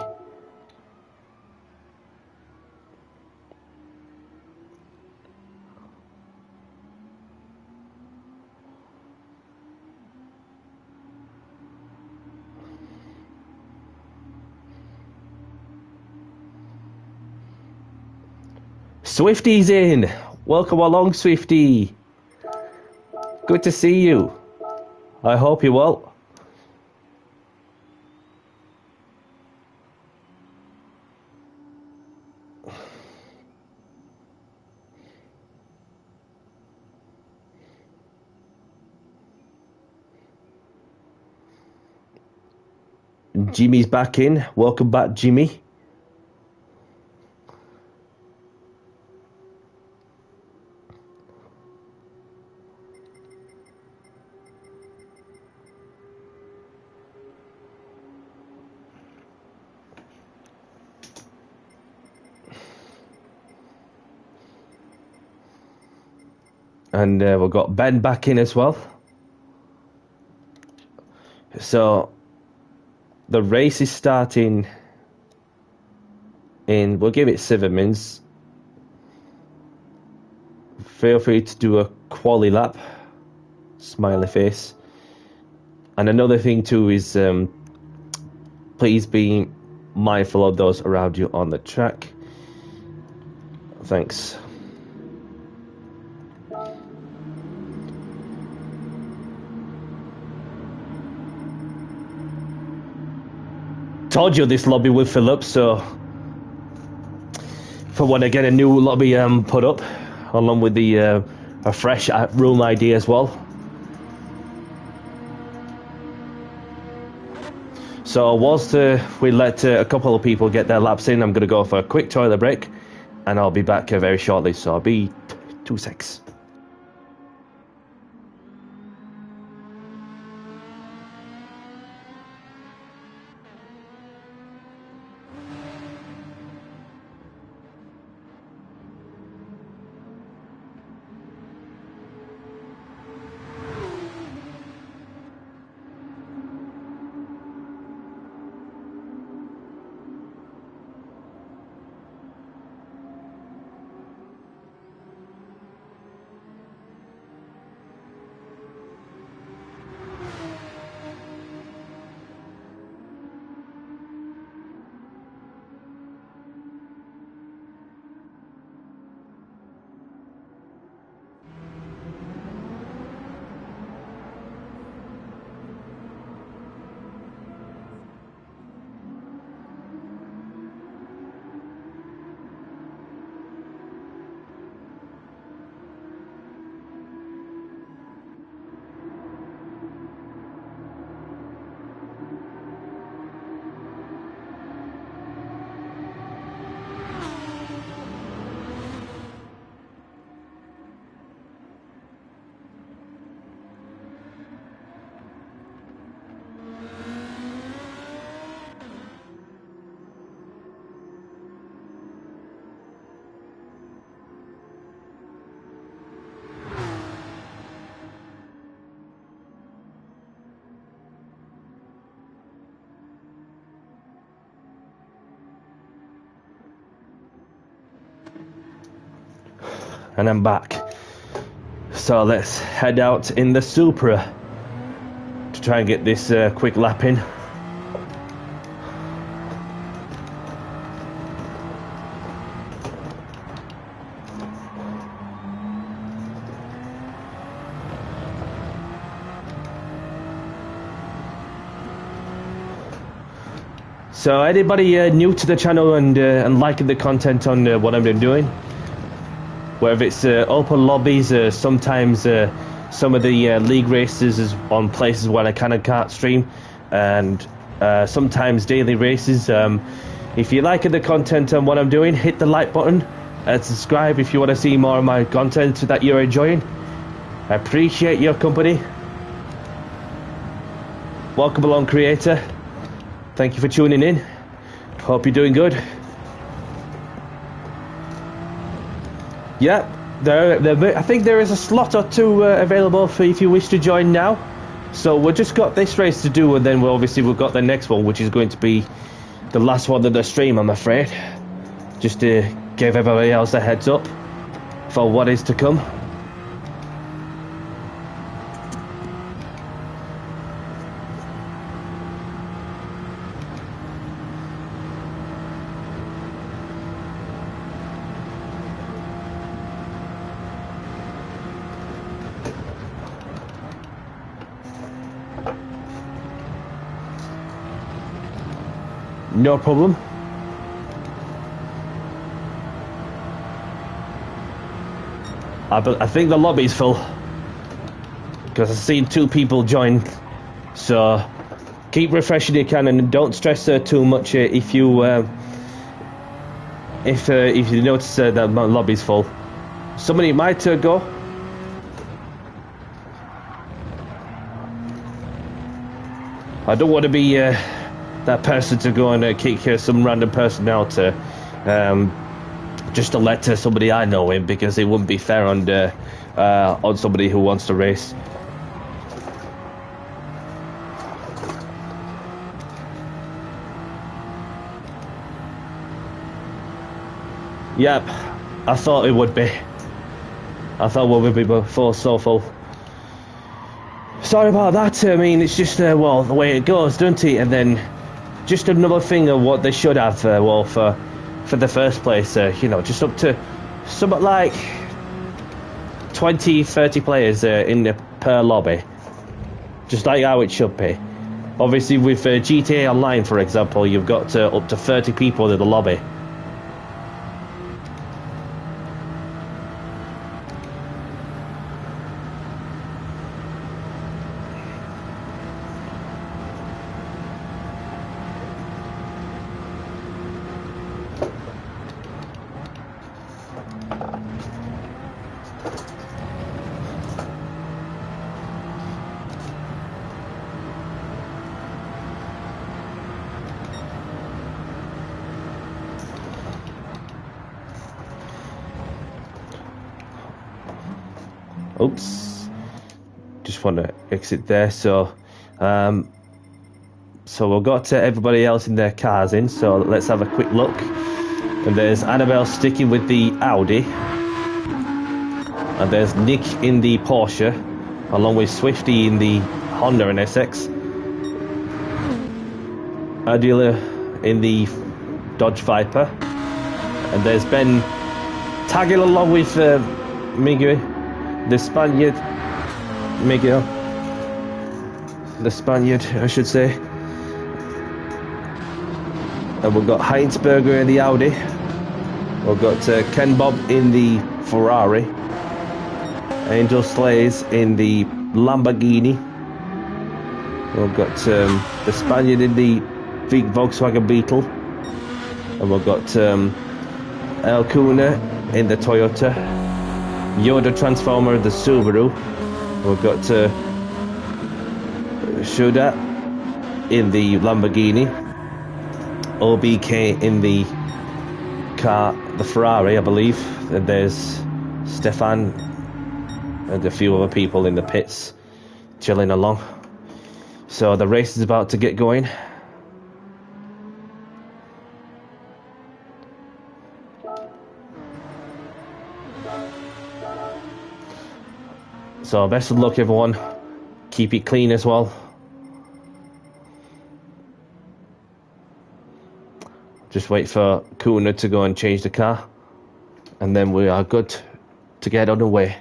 Swifty's in. Welcome along, Swifty. Good to see you. I hope you're well. Jimmy's back in. Welcome back, Jimmy. And we've got Ben back in as well. So the race is starting we'll give it 7 minutes. Feel free to do a quali lap. Smiley face. And another thing too is please be mindful of those around you on the track. Thanks. Told you this lobby would fill up, so for when I get a new lobby put up, along with the a fresh room ID as well. So whilst we let a couple of people get their laps in, I'm going to go for a quick toilet break, and I'll be back very shortly. So I'll be 2 secs. And I'm back. So let's head out in the Supra to try and get this quick lap in. So anybody new to the channel and liking the content on what I've been doing, whether it's open lobbies, sometimes some of the league races is on places where I can't stream, and sometimes daily races. If you like the content and what I'm doing, hit the like button and subscribe if you want to see more of my content that you're enjoying. I appreciate your company. Welcome along, creator. Thank you for tuning in. Hope you're doing good. Yeah, I think there is a slot or two available for if you wish to join now. So we've just got this race to do, and then we've got the next one, which is going to be the last one of the stream, I'm afraid. Just to give everybody else a heads up for what is to come. No problem. I think the lobby's full because I've seen 2 people join. So keep refreshing your can and don't stress too much if you notice that the lobby's full. Somebody might go. I don't want to be that person to go and kick some random person out just to let somebody I know in, because it wouldn't be fair on somebody who wants to race. Yep, I thought it would be. I thought we would be before so full. Sorry about that. I mean, it's just well, the way it goes, doesn't it? And then just another thing of what they should have. Well, for the first place, you know, just up to something like 20, 30 players in the per lobby, just like how it should be. Obviously, with GTA Online, for example, you've got up to 30 people in the lobby. Oops, just want to exit there. So we've got everybody else in their cars in, so let's have a quick look. And there's Annabelle sticking with the Audi, and there's Nick in the Porsche, along with Swifty in the Honda and SX, Adila in the Dodge Viper, and there's Ben tagging along with Miguel, the Spaniard, Miguel, the Spaniard, I should say. And we've got Heinsberger in the Audi. We've got Ken Bob in the Ferrari. Angel Slays in the Lamborghini. We've got the Spaniard in the Volkswagen Beetle. And we've got El Kuna in the Toyota. Yoda Transformer in the Subaru. We've got Shuda in the Lamborghini. OBK in the car, the Ferrari, I believe. And there's Stefan and a few other people in the pits chilling along. So the race is about to get going. So best of luck, everyone. Keep it clean as well. Just wait for Kuna to go and change the car, and then we are good to get on the way.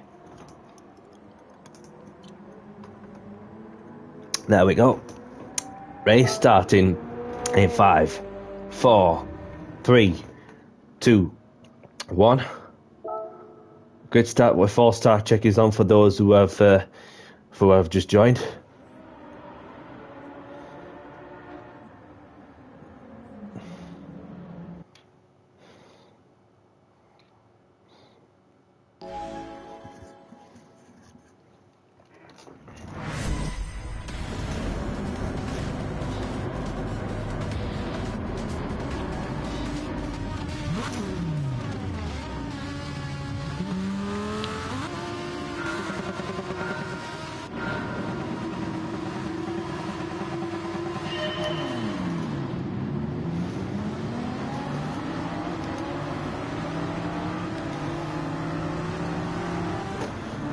There we go. Race starting in 5, 4, 3, 2, 1. Good start with 4-star checkers on for those who have just joined.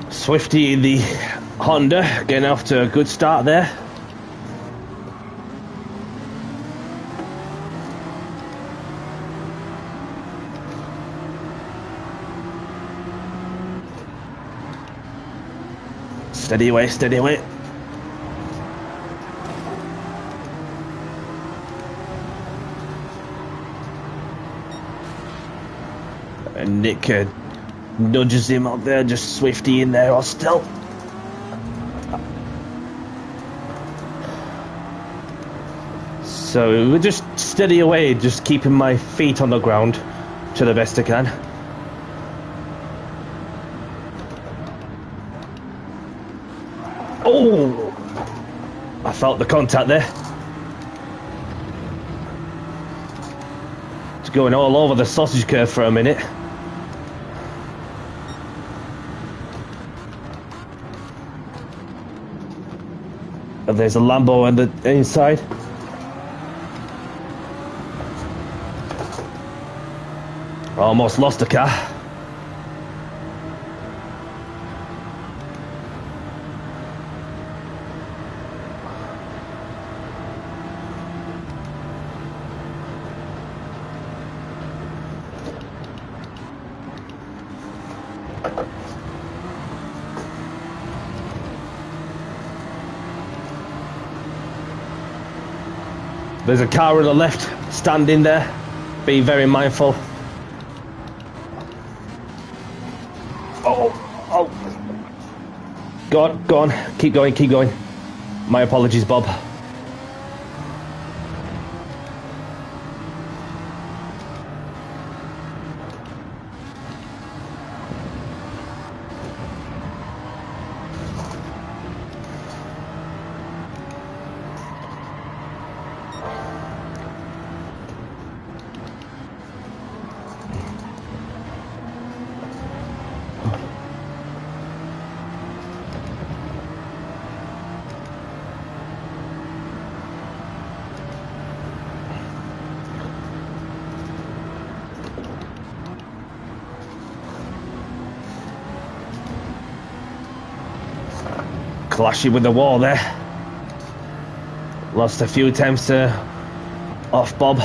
Swifty in the Honda, getting off to a good start there. Steady away, steady away. And Nick nudges him up there, just Swifty in there, or still. So we're just steady away, just keeping my feet on the ground to the best I can. Oh! I felt the contact there. It's going all over the sausage curve for a minute. And there's a Lambo on the inside. Almost lost the car. There's a car on the left standing there. Be very mindful. Oh. Go on. Keep going. My apologies, Bob. Clashing with the wall there. Lost a few attempts off Bob.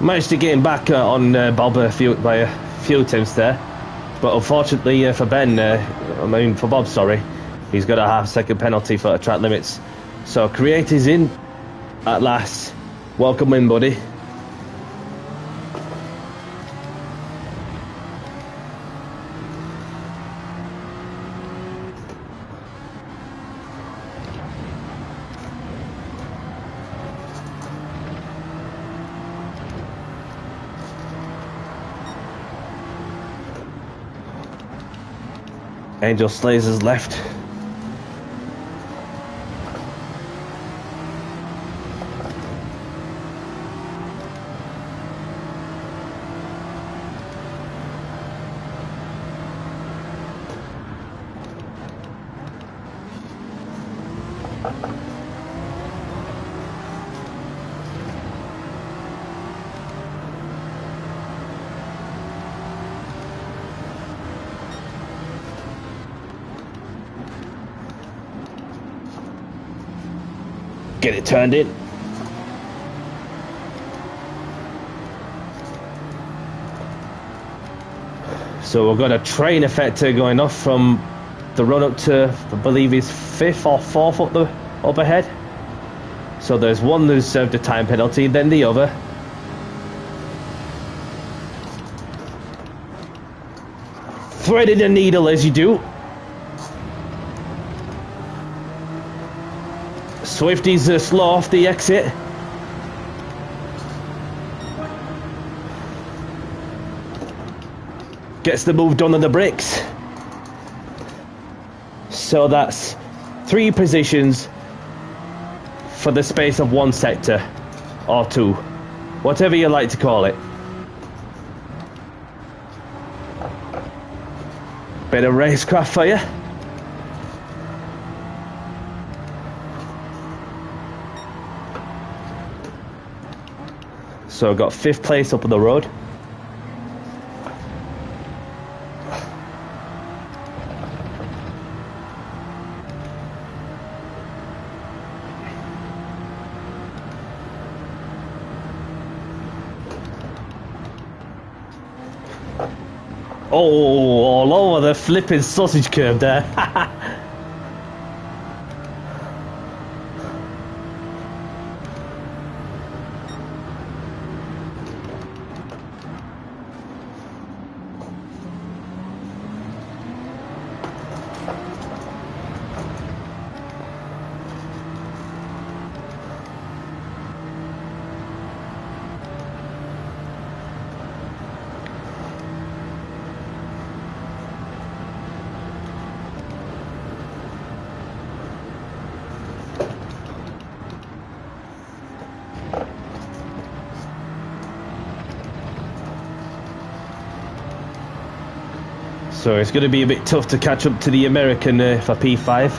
Managed to get him back on Bob by a few attempts there, but unfortunately for for Bob, sorry, he's got a half-second penalty for track limits. So Creator's in at last. Welcome in, buddy. Angel Slayers is left. Get it turned in. So we've got a train effect going off from the run up to, I believe, is 5th or 4th up ahead. So there's one who's served a time penalty, then the other. Threading the needle as you do. Swifty's slow off the exit. Gets the move done on the brakes. So that's 3 positions for the space of 1 sector. Or 2. Whatever you like to call it. Bit of racecraft for you. So I've got 5th place up on the road. Oh, all over the flipping sausage curve there. So it's going to be a bit tough to catch up to the American for P5.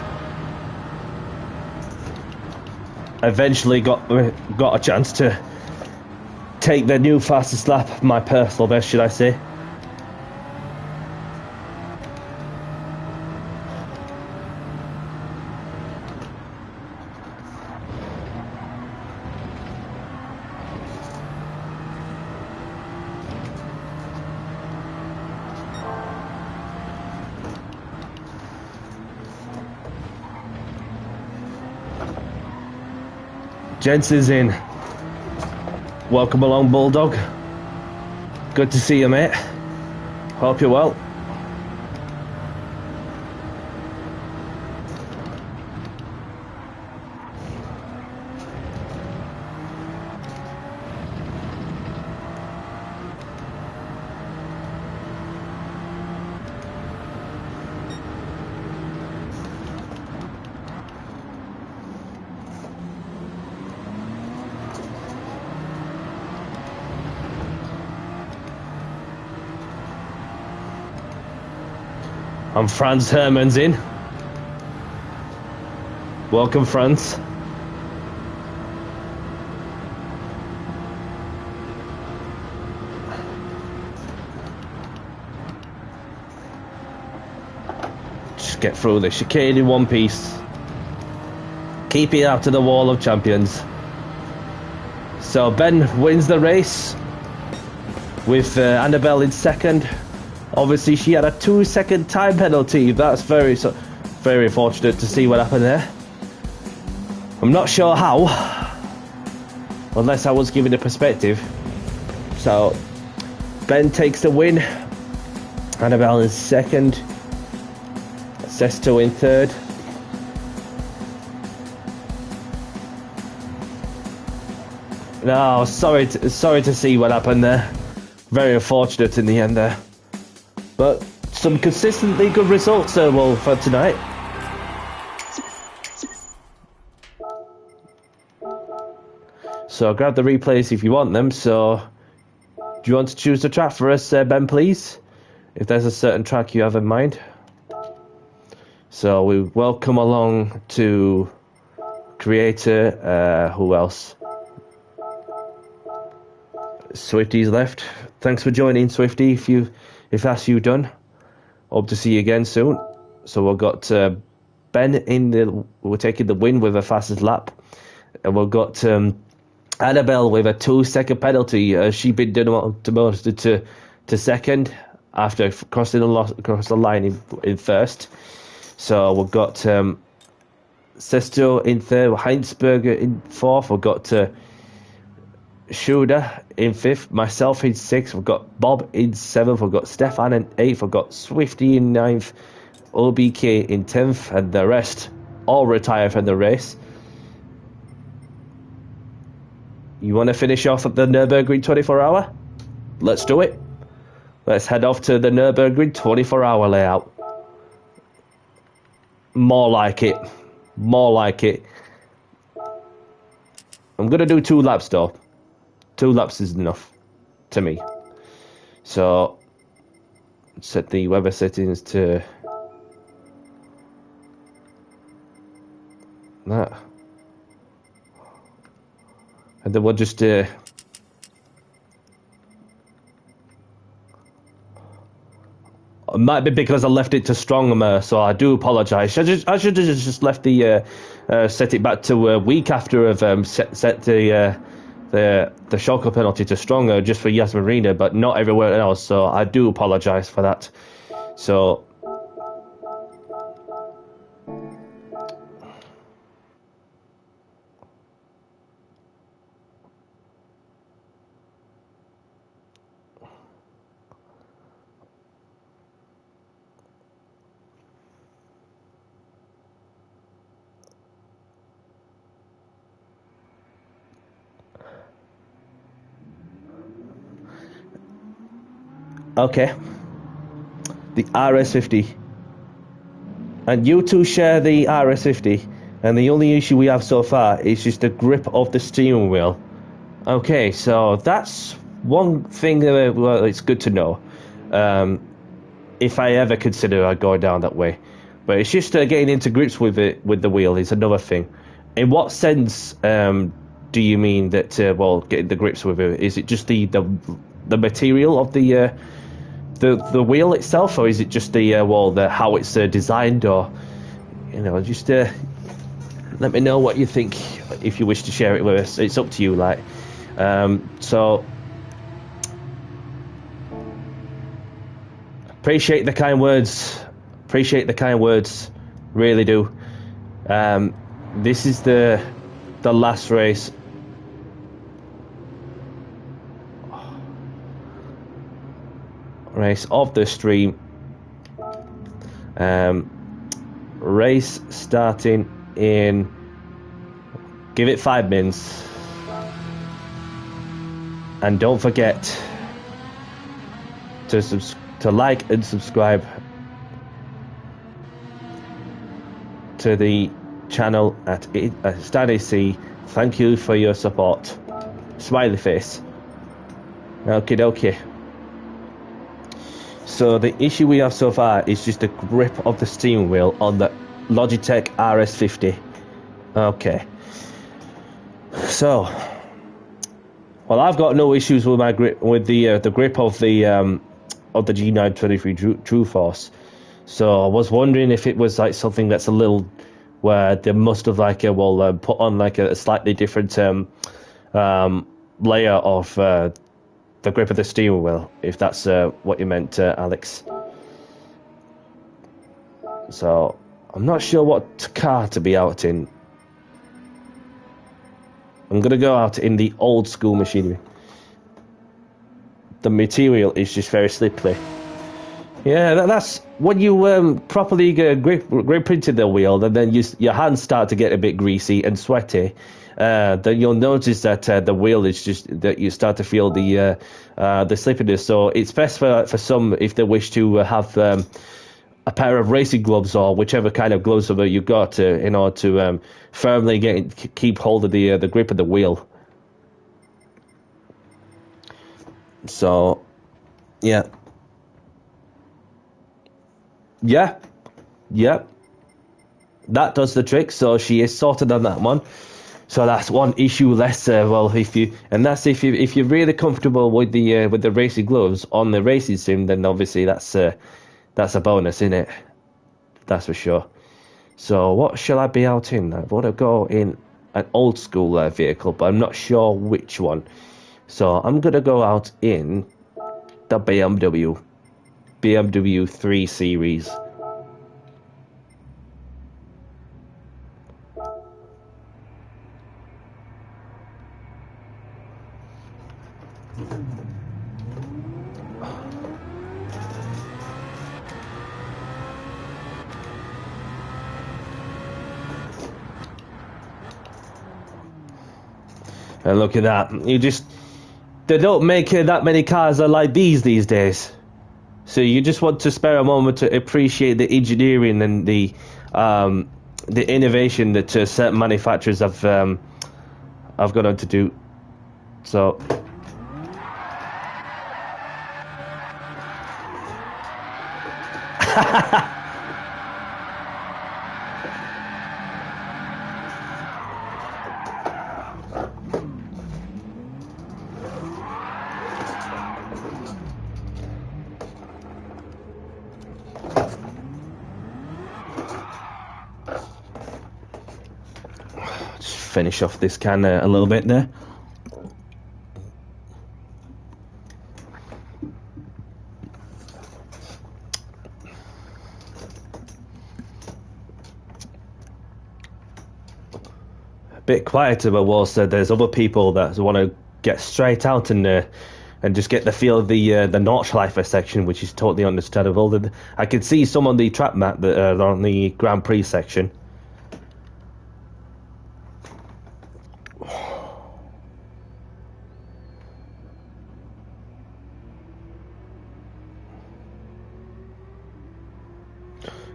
Eventually got a chance to take the new fastest lap, my personal best, should I say. Jensen's in. Welcome along, Bulldog. Good to see you, mate. Hope you're well. And Franz Herman's in. Welcome, Franz. Just get through the chicane in one piece. Keep it out to the wall of champions. So Ben wins the race with Annabelle in second. Obviously, she had a 2-second time penalty. That's very fortunate to see what happened there. I'm not sure how, unless I was given a perspective. So, Ben takes the win. Annabelle in second. Sesto in third. No, sorry to see what happened there. Very unfortunate in the end there. But some consistently good results for tonight. So grab the replays if you want them. So do you want to choose the track for us, Ben, please? If there's a certain track you have in mind. So we welcome along to creator. Who else? Swifty's left. Thanks for joining, Swifty. If that's you done, hope to see you again soon. So we've got Ben we're taking the win with a fastest lap, and we've got Annabelle with a 2-second penalty. She been demoted to second after crossing the line in first. So we've got Sesto in third, Heinsberger in fourth. We've got Schuder in fifth, myself in sixth, we've got Bob in seventh, we've got Stefan in eighth, we've got Swifty in ninth, OBK in 10th, and the rest all retire from the race. You want to finish off at the Nürburgring 24-hour? Let's do it. Let's head off to the Nürburgring 24-hour layout. More like it. More like it. I'm going to do 2 laps though. 2 laps is enough to me. So set the weather settings to that, and then we'll just it might be because I left it to strong, so I do apologise. I should have just left the set it back to a week after I've set the shocker penalty to stronger just for Yas Marina, but not everywhere else, so I do apologise for that. So okay, the RS50, and you two share the RS50, and the only issue we have so far is just the grip of the steering wheel. Okay, so that's one thing well, it's good to know. if I ever consider going down that way. But it's just getting into grips with it, with the wheel is another thing. In what sense do you mean that? Well, getting the grips with it, is it just the material of the wheel itself, or is it just the how it's designed, or just let me know what you think if you wish to share it with us. It's up to you, like. So appreciate the kind words. Appreciate the kind words. Really do. This is the last race. Race of the stream. Race starting in. Give it 5 minutes. And don't forget to like and subscribe to the channel at Stan AC. Thank you for your support. Smiley face. Okie dokie. So the issue we have so far is just the grip of the steering wheel on the Logitech RS50. Okay. So, well, I've got no issues with my grip, with the grip of the G923 True Force. So I was wondering if it was like something that's a little, where they must have like put on like a slightly different layer of the grip of the steering wheel, if that's what you meant, Alex. So I'm not sure what car to be out in. I'm gonna go out in the old school machinery. The material is just very slippery. Yeah, that's when you properly grip printed the wheel, and then your hands start to get a bit greasy and sweaty. Then you'll notice that the wheel is just that you start to feel the slippiness. So it's best for some, if they wish to have a pair of racing gloves or whichever kind of gloves you've got in order to firmly keep hold of the grip of the wheel. So, yeah. That does the trick. So she is sorted on that one. So that's one issue less. Well, if you're really comfortable with the racing gloves on the racing sim, then obviously that's a bonus, isn't it? That's for sure. So what shall I be out in? I want to go in an old school vehicle, but I'm not sure which one. So I'm gonna go out in the BMW 3 Series. And look at that. They don't make that many cars like these days. So you just want to spare a moment to appreciate the engineering and the innovation that certain manufacturers have gone on to do. So just finish off this can a little bit there. Bit quieter, but also there's other people that want to get straight out and just get the feel of the Nordschleifer section, which is totally understandable. I can see some on the track map that are on the Grand Prix section.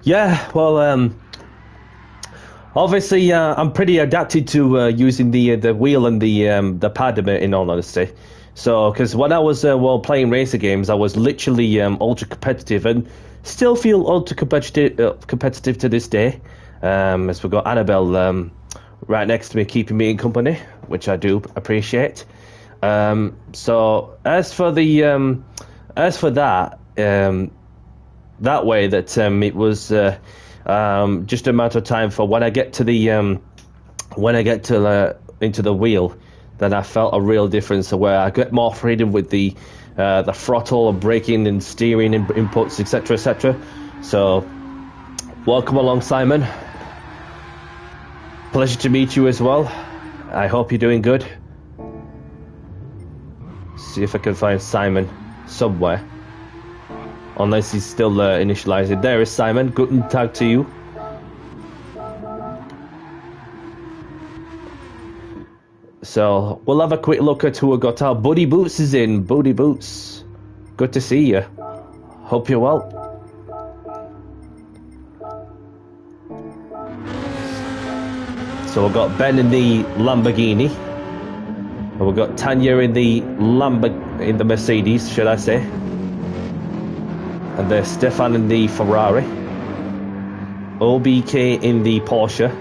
Yeah, well, Obviously, I'm pretty adapted to using the wheel and the pad a bit, in all honesty. So, because when I was playing racer games, I was literally ultra competitive and still feel ultra competitive to this day. As we've got Annabelle right next to me, keeping me in company, which I do appreciate. So as for that, that way that it was just a matter of time for when I get to the into the wheel, then I felt a real difference where I get more freedom with the throttle and braking and steering inputs, etc., etc. So, welcome along, Simon. Pleasure to meet you as well. I hope you're doing good. See if I can find Simon somewhere. Unless he's still initializing. There is Simon. Guten Tag to you. So, we'll have a quick look at who we got. Our Buddy Boots is in. Buddy Boots. Good to see you. Hope you're well. So, we've got Ben in the Lamborghini. And we've got Tanya in the Mercedes, should I say. And there's Stefan in the Ferrari. OBK in the Porsche.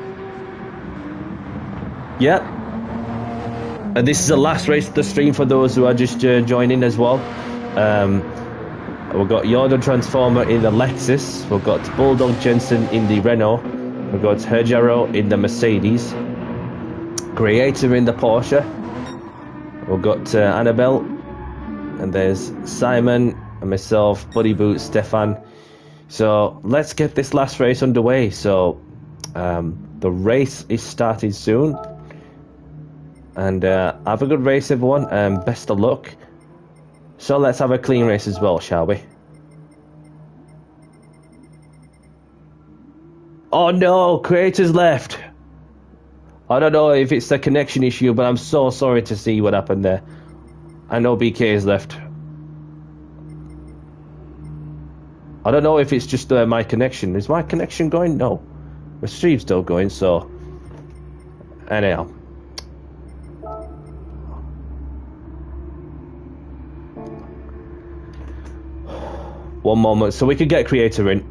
Yep. And this is the last race of the stream for those who are just joining as well. We've got Jordan Transformer in the Lexus. We've got Bulldog Jensen in the Renault. We've got Herjaro in the Mercedes. Creator in the Porsche. We've got Annabelle. And there's Simon and myself, Buddy Boots, Stefan. So let's get this last race underway. So the race is starting soon. And have a good race, everyone. Best of luck. So let's have a clean race as well, shall we? Oh no, creators left. I don't know if it's a connection issue, but I'm so sorry to see what happened there. I know BK has left. I don't know if it's just my connection. Is my connection going? No. The stream's still going, so... Anyhow. One moment, so we could get creator in.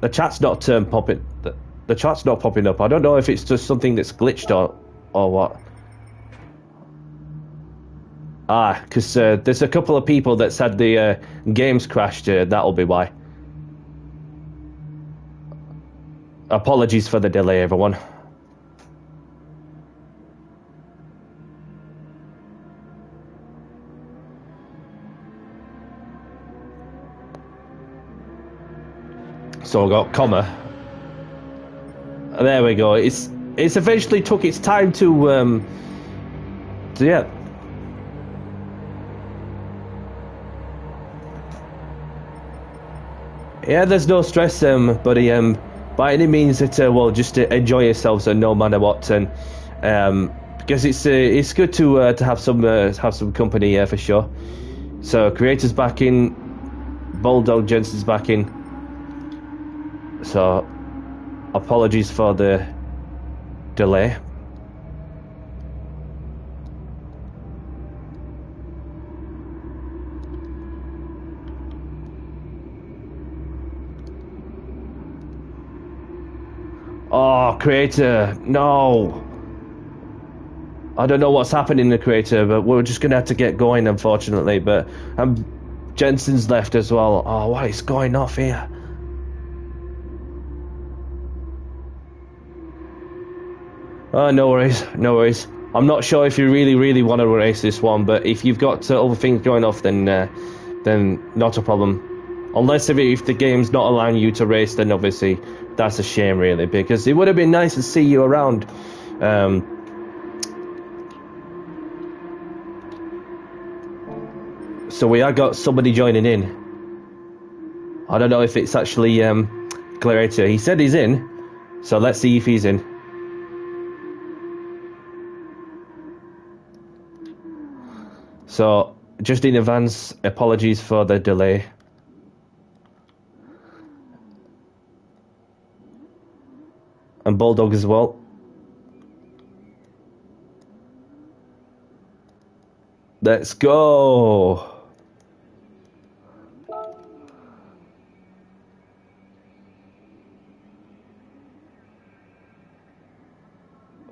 The chat's not popping. The chat's not popping up. I don't know if it's just something that's glitched or what. Because there's a couple of people that said the game's crashed. That'll be why. Apologies for the delay, everyone. So I got comma. There we go. It's eventually took its time to yeah. Yeah, there's no stress, buddy. By any means, well, just enjoy yourselves, and no matter what, and because it's good to have some company for sure. So creators back in, Bulldog Jensen's back in. So apologies for the delay. Oh, creator, no. I don't know what's happening in the creator, but we're just gonna have to get going, unfortunately. But Jensen's left as well. Oh, what is going off here? Oh, no worries, no worries. I'm not sure if you really want to race this one, but if you've got other things going off, then not a problem. Unless if the game's not allowing you to race, then obviously that's a shame, really, because it would have been nice to see you around. So we have got somebody joining in. I don't know if it's actually Clarita. He said he's in, so let's see if he's in. So, just in advance, apologies for the delay. And Bulldog as well. Let's go.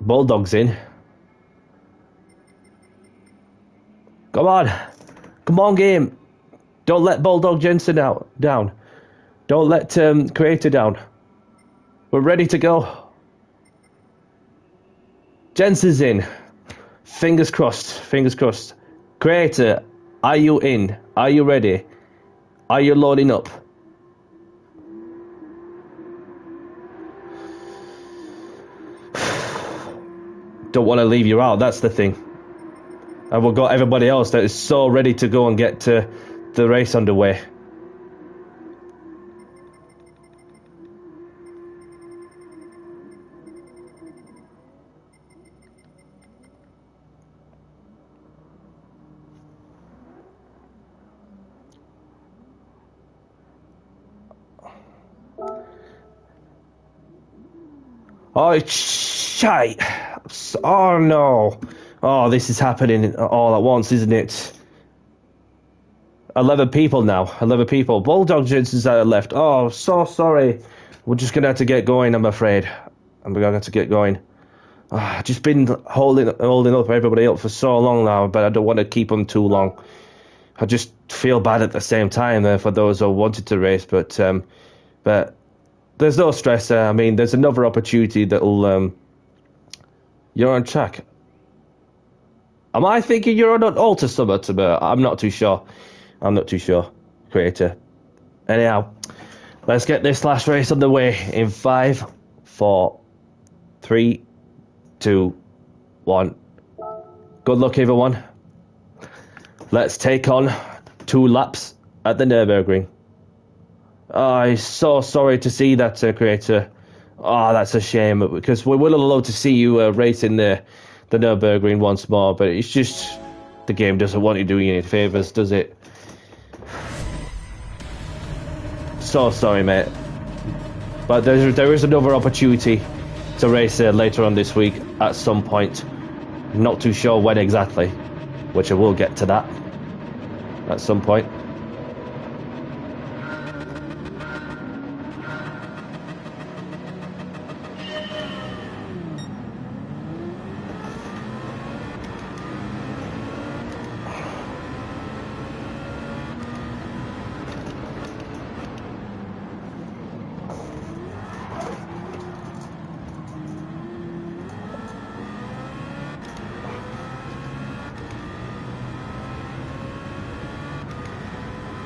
Bulldog's in. Come on. Come on, game. Don't let Bulldog Jensen down. Don't let Creator down. We're ready to go. Jensen's in. Fingers crossed. Fingers crossed. Creator, are you in? Are you ready? Are you loading up? Don't want to leave you out, that's the thing. And we've got everybody else that is so ready to go and get the race underway. Oh, shite. Oh, no. Oh, this is happening all at once, isn't it? 11 people now. 11 people. Bulldog Jensen's out left. Oh, so sorry. We're just going to have to get going, I'm afraid. And we're going to have to get going. Oh, I've just been holding up everybody up for so long now, but I don't want to keep them too long. I just feel bad at the same time for those who wanted to race, but there's no stress. I mean, there's another opportunity that'll... you're on track. Am I thinking you're on an Alta Summit? I'm not too sure. I'm not too sure, Creator. Anyhow, let's get this last race underway in 5, 4, 3, 2, 1. Good luck, everyone. Let's take on 2 laps at the Nürburgring. Oh, I'm so sorry to see that, Creator. Oh, that's a shame, because we will allow to see you racing the Nürburgring once more, but it's just the game doesn't want you doing any favours, does it? So sorry, mate. But there is another opportunity to race later on this week at some point. Not too sure when exactly, which I will get to that at some point.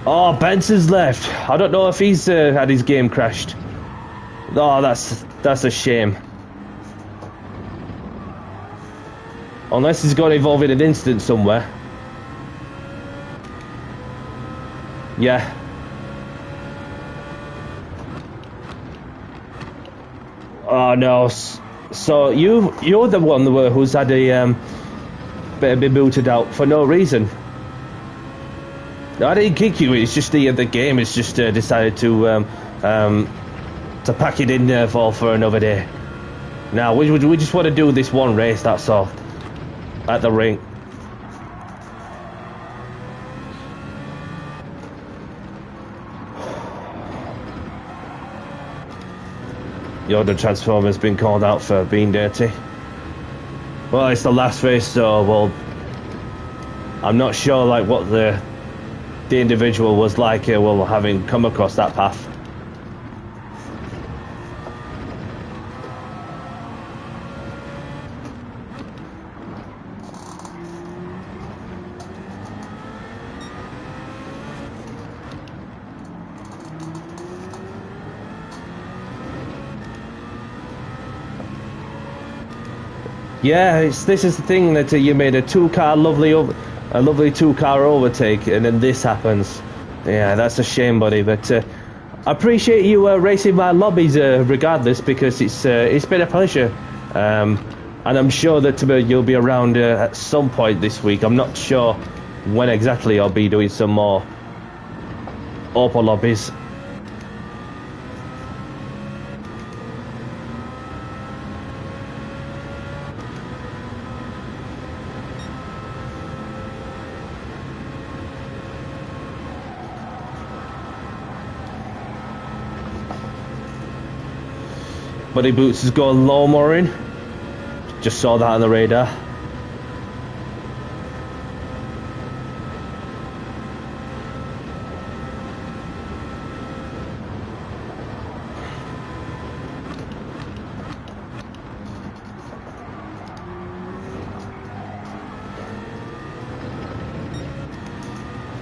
Oh, Benson's left. I don't know if he's had his game crashed. Oh, that's a shame. Unless he's got involved in an incident somewhere. Yeah. Oh no. So you're the one who's had a been booted out for no reason. No, I didn't kick you. It's just the game has just decided to pack it in for another day. Now we just want to do this one race. That's all. At the ring. The Transformer's been called out for being dirty. Well, it's the last race, so I'm not sure like what the individual was like having come across that path. Yeah, this is the thing that you made a lovely two-car overtake, and then this happens. Yeah, that's a shame, buddy. But I appreciate you racing my lobbies regardless, because it's been a pleasure. And I'm sure that you'll be around at some point this week. I'm not sure when exactly I'll be doing some more Opel lobbies. Buddy Boots is going low mooring. Just saw that on the radar.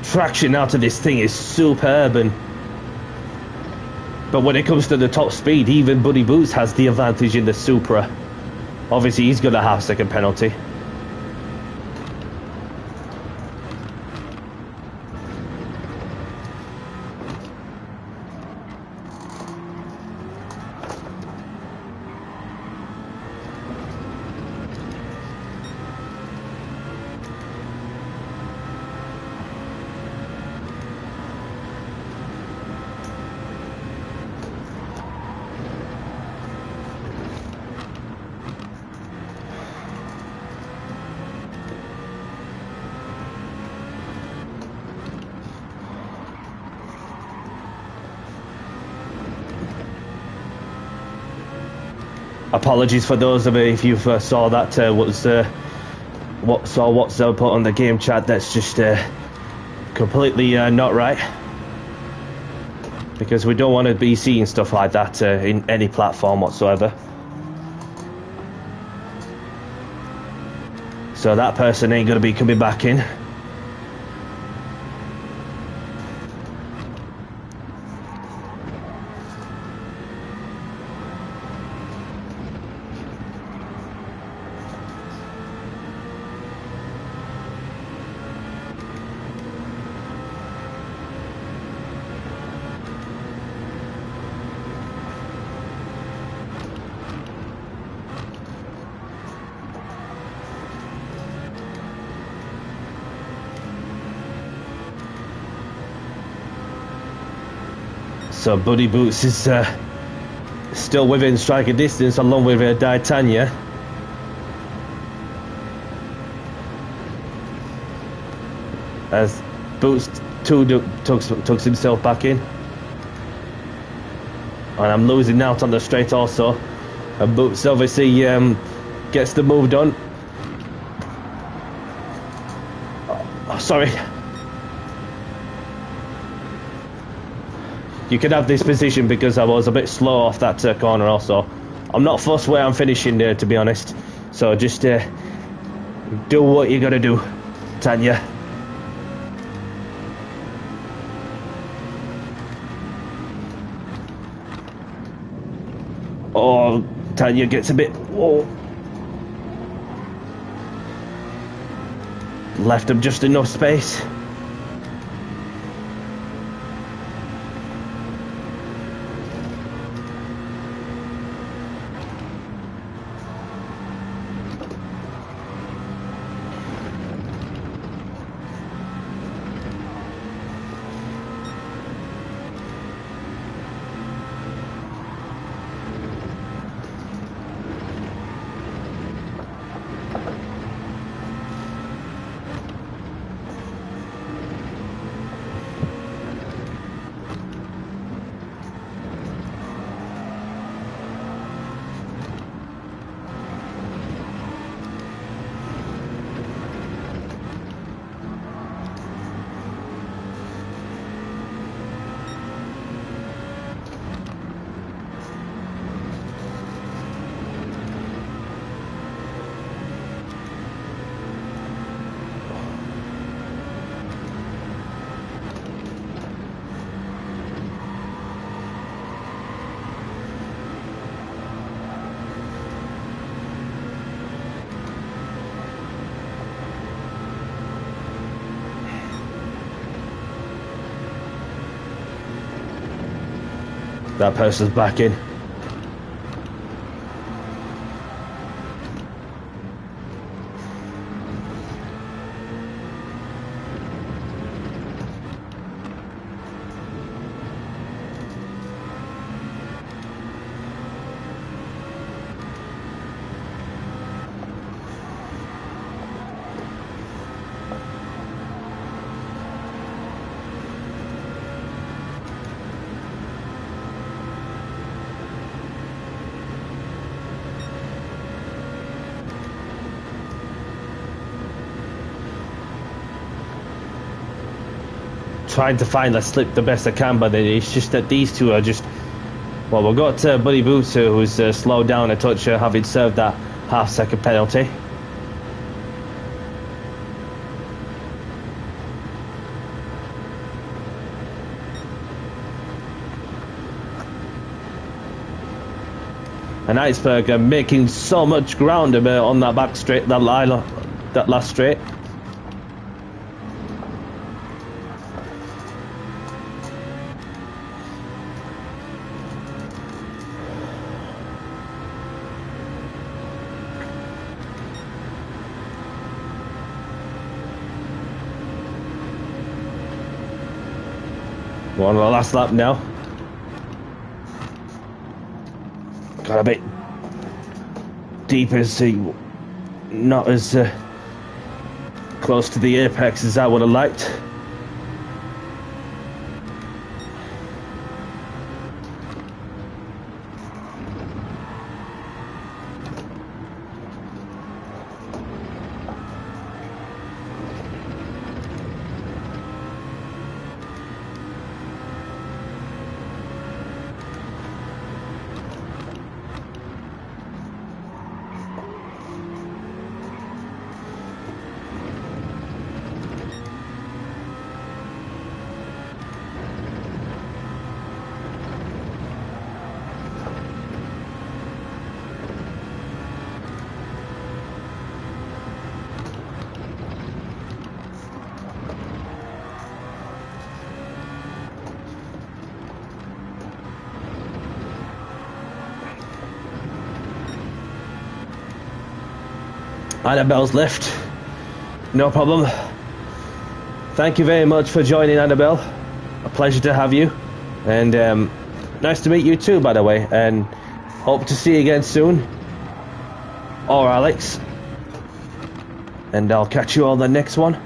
Traction out of this thing is superb, but when it comes to the top speed, even Buddy Boots has the advantage in the Supra. Obviously he's got a half-second penalty. Apologies for those of you if you saw that what's put on the game chat. That's just completely not right, because we don't want to be seeing stuff like that in any platform whatsoever. So that person ain't going to be coming back in. So Buddy Boots is still within striking distance, along with D'Artagnan. As Boots tucks himself back in. And I'm losing out on the straight also. And Boots obviously gets the move done. Oh, sorry. You can have this position because I was a bit slow off that corner also. I'm not fussed where I'm finishing there, to be honest. So just do what you gotta do, Tanya. Oh, Tanya gets a bit... Whoa. Left him just enough space. That person's back in. trying to find that slip the best I can, but it's just that these two are just... Well, we've got Buddy Boots who's slowed down a touch, having served that half-second penalty. And Iceberg making so much ground on that back straight, that line, that last straight. We're on the last lap now. Got a bit deep as not as close to the apex as I would have liked. Annabelle's left. No problem. Thank you very much for joining, Annabelle. A pleasure to have you. And nice to meet you too, by the way. And hope to see you again soon. Or Alex. And I'll catch you on the next one.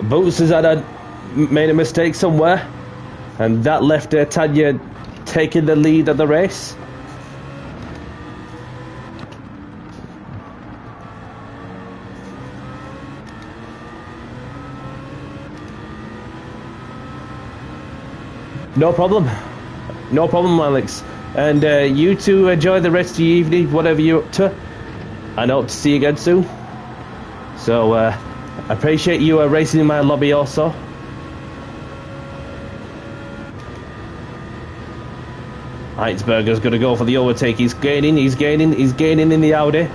Boots has made a mistake somewhere, and that left Tanya taking the lead of the race. No problem. No problem, Alex. And you two enjoy the rest of your evening, whatever you're up to. I hope to see you again soon. So, I appreciate you racing in my lobby also. Heitzberger's going to go for the overtake. He's gaining in the Audi.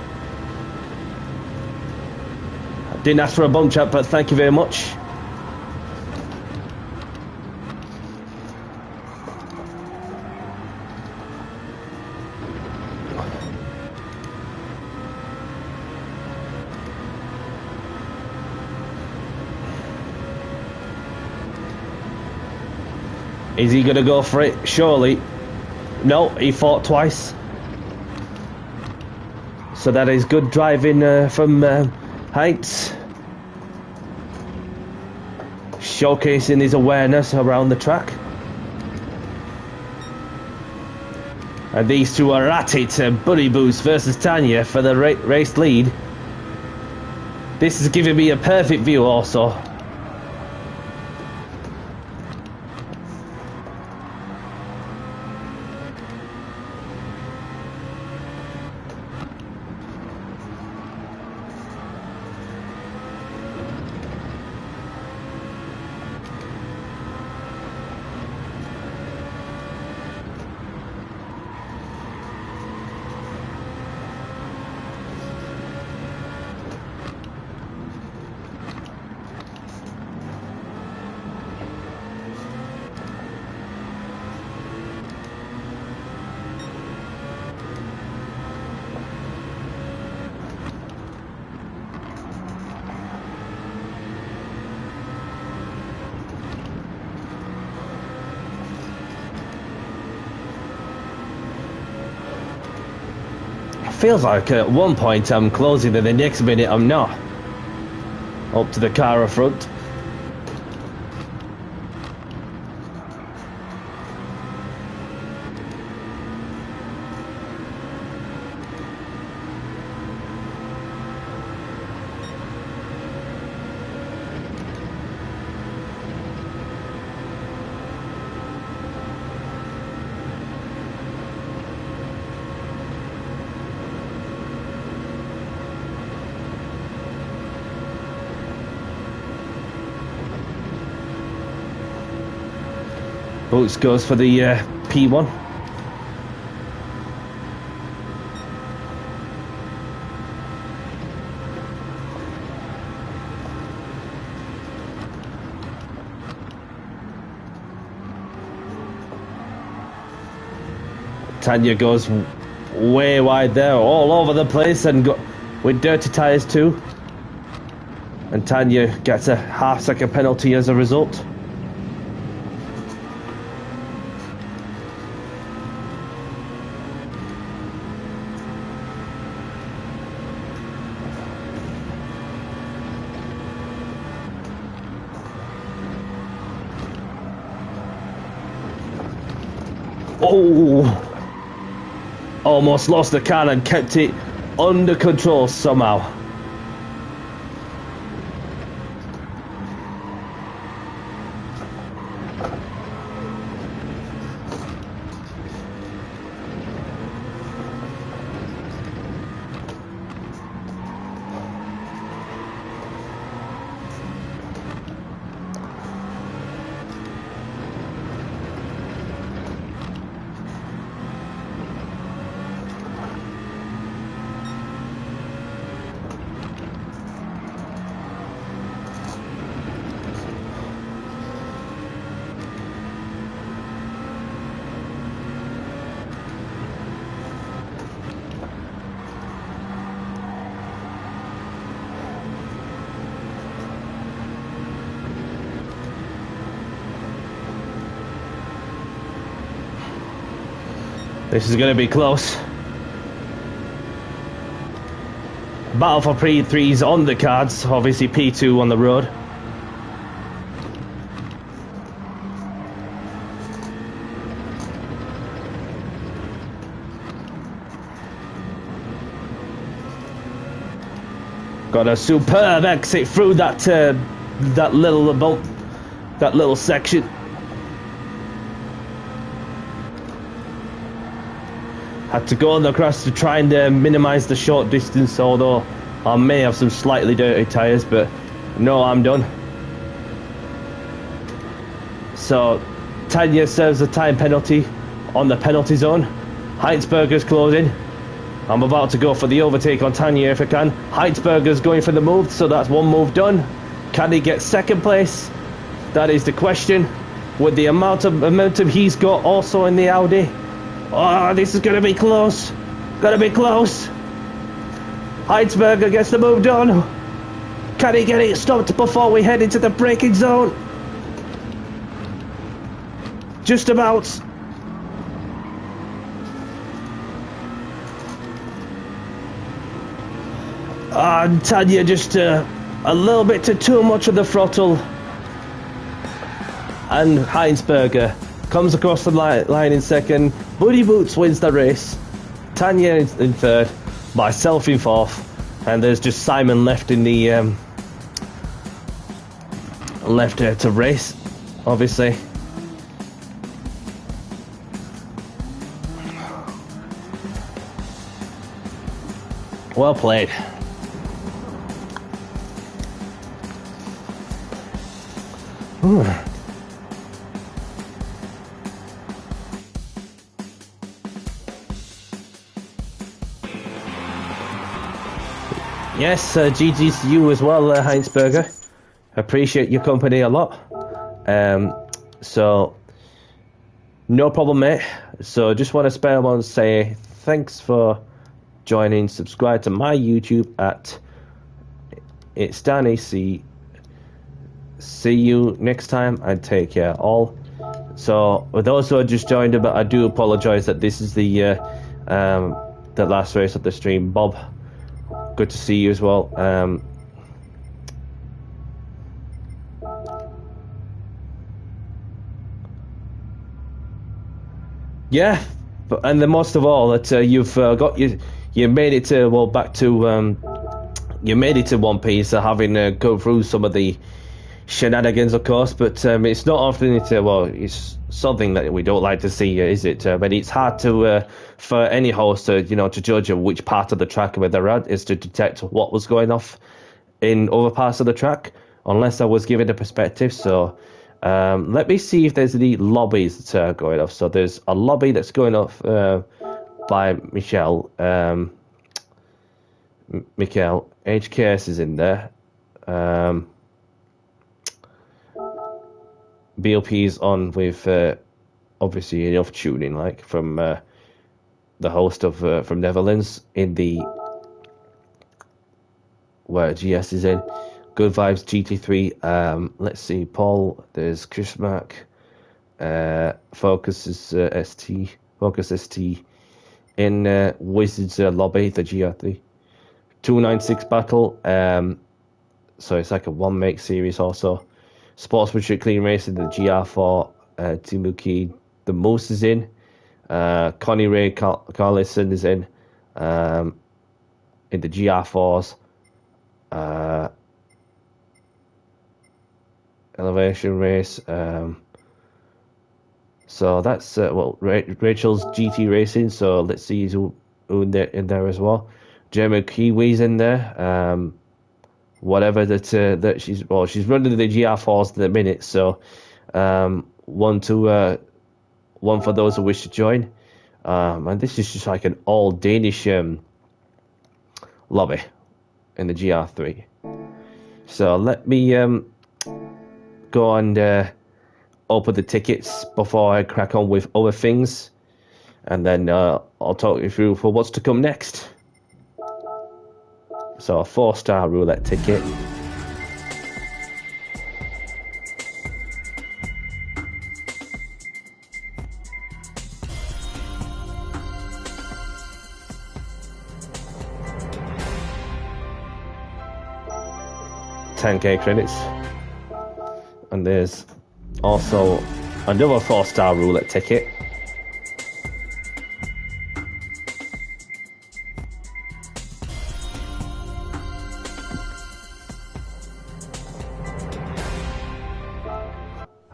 Didn't ask for a bump chat, but thank you very much. Is he going to go for it? Surely. No, he fought twice. So that is good driving from Heights. Showcasing his awareness around the track. And these two are at it. Buddy Boost versus Tanya for the race lead. This is giving me a perfect view also. Feels like at one point I'm closing and the next minute I'm not. Up to the car up front. Boots goes for the P1. Tanya goes way wide there, all over the place, and with dirty tyres too. And Tanya gets a half-second penalty as a result. Oh! Almost lost the car and kept it under control somehow. This is going to be close. Battle for P3's on the cards, obviously P2 on the road. Got a superb exit through that that little section. Had to go on the grass to try and minimise the short distance, although I may have some slightly dirty tyres, but no, I'm done. So Tanya serves a time penalty on the penalty zone. Heinsberger's closing. I'm about to go for the overtake on Tanya if I can. Heinsberger's going for the move, so that's one move done. Can he get second place? That is the question. With the amount of momentum he's got also in the Audi. Oh, this is going to be close. Going to be close. Heinsberger gets the move done. Can he get it stopped before we head into the braking zone? Just about. And Tanya just a little bit too much of the throttle. And Heinsberger comes across the line in second. Buddy Boots wins the race. Tanya in third. Myself in fourth. And there's just Simon left in the left to race, obviously. Well played. Ooh. Yes, GG's to you as well, Heinsberger. Appreciate your company a lot. So, no problem, mate. So, just want to spare one and say thanks for joining. Subscribe to my YouTube at It's Danny C. See you next time and take care all. So, with those who have just joined, but I do apologise that this is the last race of the stream. Bob, good to see you as well. Yeah, and the most of all that you've got you made it to back to you made it to one piece, having go through some of the shenanigans, of course. But it's not often it's something that we don't like to see, is it? But it's hard to for any host to to judge which part of the track where they're at is to detect what was going off in other parts of the track, unless I was given a perspective. So. Let me see if there's any lobbies that are going off. So there's a lobby that's going off by Michelle. Michael HKS is in there. BLP's on with obviously enough tuning, like from the host of from Netherlands in the where GS is in. Good Vibes GT3. Let's see, Paul. There's Chris Mack. Focus ST in Wizards lobby, the GR3 296 battle. So it's like a one make series also. Sportsmanship Clean Racing, the GR4. Timuki, the Moose is in. Connie Ray Carlison is in the GR4s. Elevation race. So that's Rachel's GT Racing. So let's see who's in there as well. Jeremy Kiwi's in there. Whatever that she's running the GR4s at the minute. So one for those who wish to join. And this is just like an all Danish lobby in the GR3. So let me go and open the tickets before I crack on with other things, and then I'll talk you through for what's to come next. So a 4-star roulette ticket. $10k credits. And there's also another 4-star roulette ticket.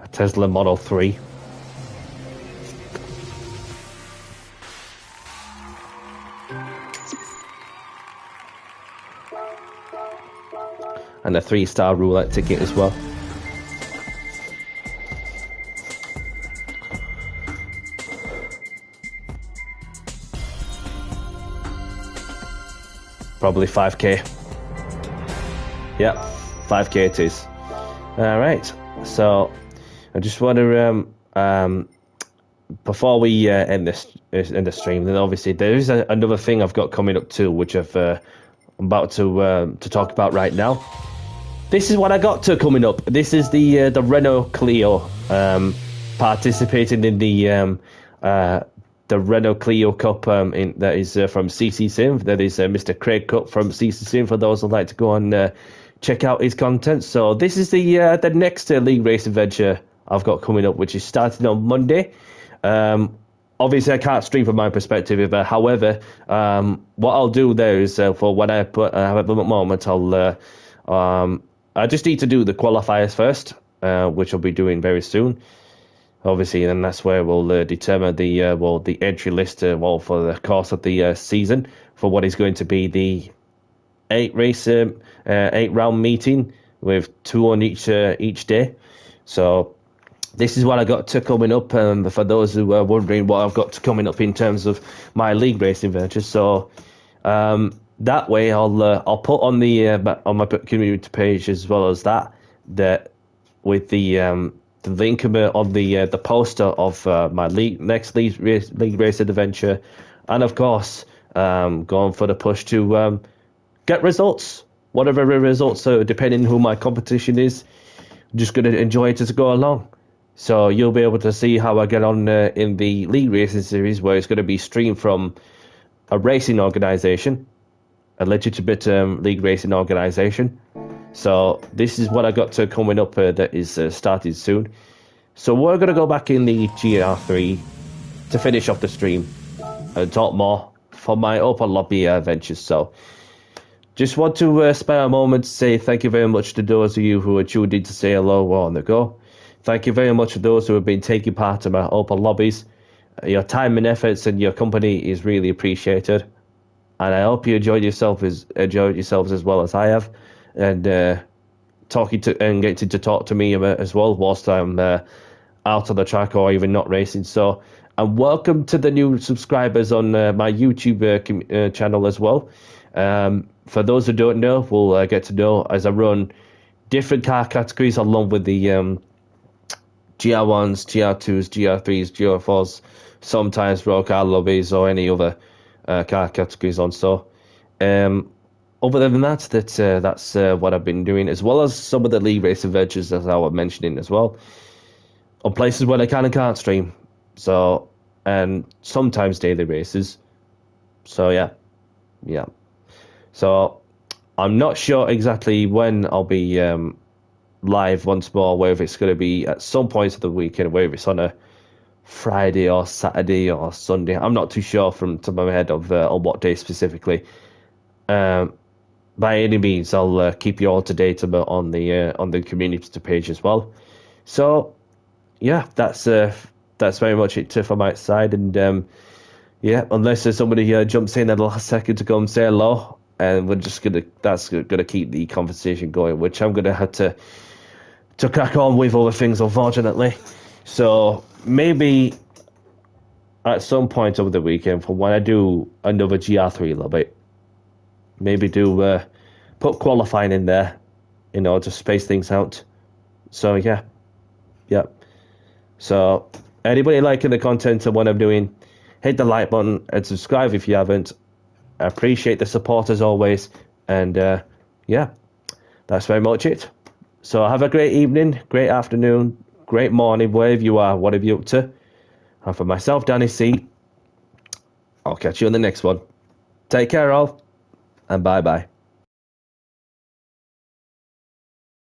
A Tesla Model 3. And a 3-star roulette ticket as well. Probably 5k. Yeah, 5k it is. All right. So I just want to before we end the stream, then obviously there is another thing I've got coming up too, which I'm about to talk about right now. This is what I got coming up. This is the Renault Clio participating in the Renault Clio Cup that is from CC Sim. That is Mr. Craig Cup from CC Sim, for those who'd like to go and check out his content. So this is the next league race adventure I've got coming up, which is starting on Monday. Obviously, I can't stream from my perspective. However, what I'll do there is for when I have at the moment, I just need to do the qualifiers first, which I'll be doing very soon. Obviously, and that's where we'll determine the entry list for the course of the season for what is going to be the 8-round meeting with 2 on each day. So this is what I got coming up. For those who are wondering what I've got coming up in terms of my league racing ventures, so that way I'll put on on my community page as well as that with the link on the poster of my next league racing adventure, and of course going for the push to get results, whatever the results. So depending who my competition is, I'm just going to enjoy it as I go along. So you'll be able to see how I get on in the league racing series, where it's going to be streamed from a racing organisation, a legitimate league racing organisation. So this is what I got to coming up that is started soon. So we're going to go back in the GR3 to finish off the stream and talk more for my open lobby ventures. So just want to spare a moment to say thank you very much to those of you who are tuned in to say hello while on the go. Thank you very much to those who have been taking part in my open lobbies. Your time and efforts and your company is really appreciated. And I hope you enjoyed yourselves as well as I have. And getting to talk to me as well whilst I'm out on the track or even not racing. So, and welcome to the new subscribers on my YouTube channel as well. For those who don't know, we'll get to know as I run different car categories along with the GR1s, GR2s, GR3s, GR4s, sometimes road car lobbies or any other car categories on. So, other than that, that's what I've been doing, as well as some of the league race adventures as I was mentioning as well, on places where I can and can't stream. So, and sometimes daily races. So yeah. So I'm not sure exactly when I'll be live once more, whether it's going to be at some point of the weekend, whether it's on a Friday or Saturday or Sunday. I'm not too sure from top of my head of on what day specifically. By any means, I'll keep you all up to date on the community page as well. So yeah, that's very much it from my side. And yeah, unless there's somebody jumps in at the last second to come say hello, and that's gonna keep the conversation going, which I'm gonna have to crack on with other things, unfortunately. So maybe at some point over the weekend, for when I do another GR3 lobby, maybe do put qualifying in there, to space things out. So yeah. So anybody liking the content of what I'm doing, hit the like button and subscribe if you haven't. I appreciate the support as always. And yeah, that's very much it. So have a great evening, great afternoon, great morning, wherever you are, whatever you're up to. And for myself, Danny C, I'll catch you on the next one. Take care all, and bye-bye.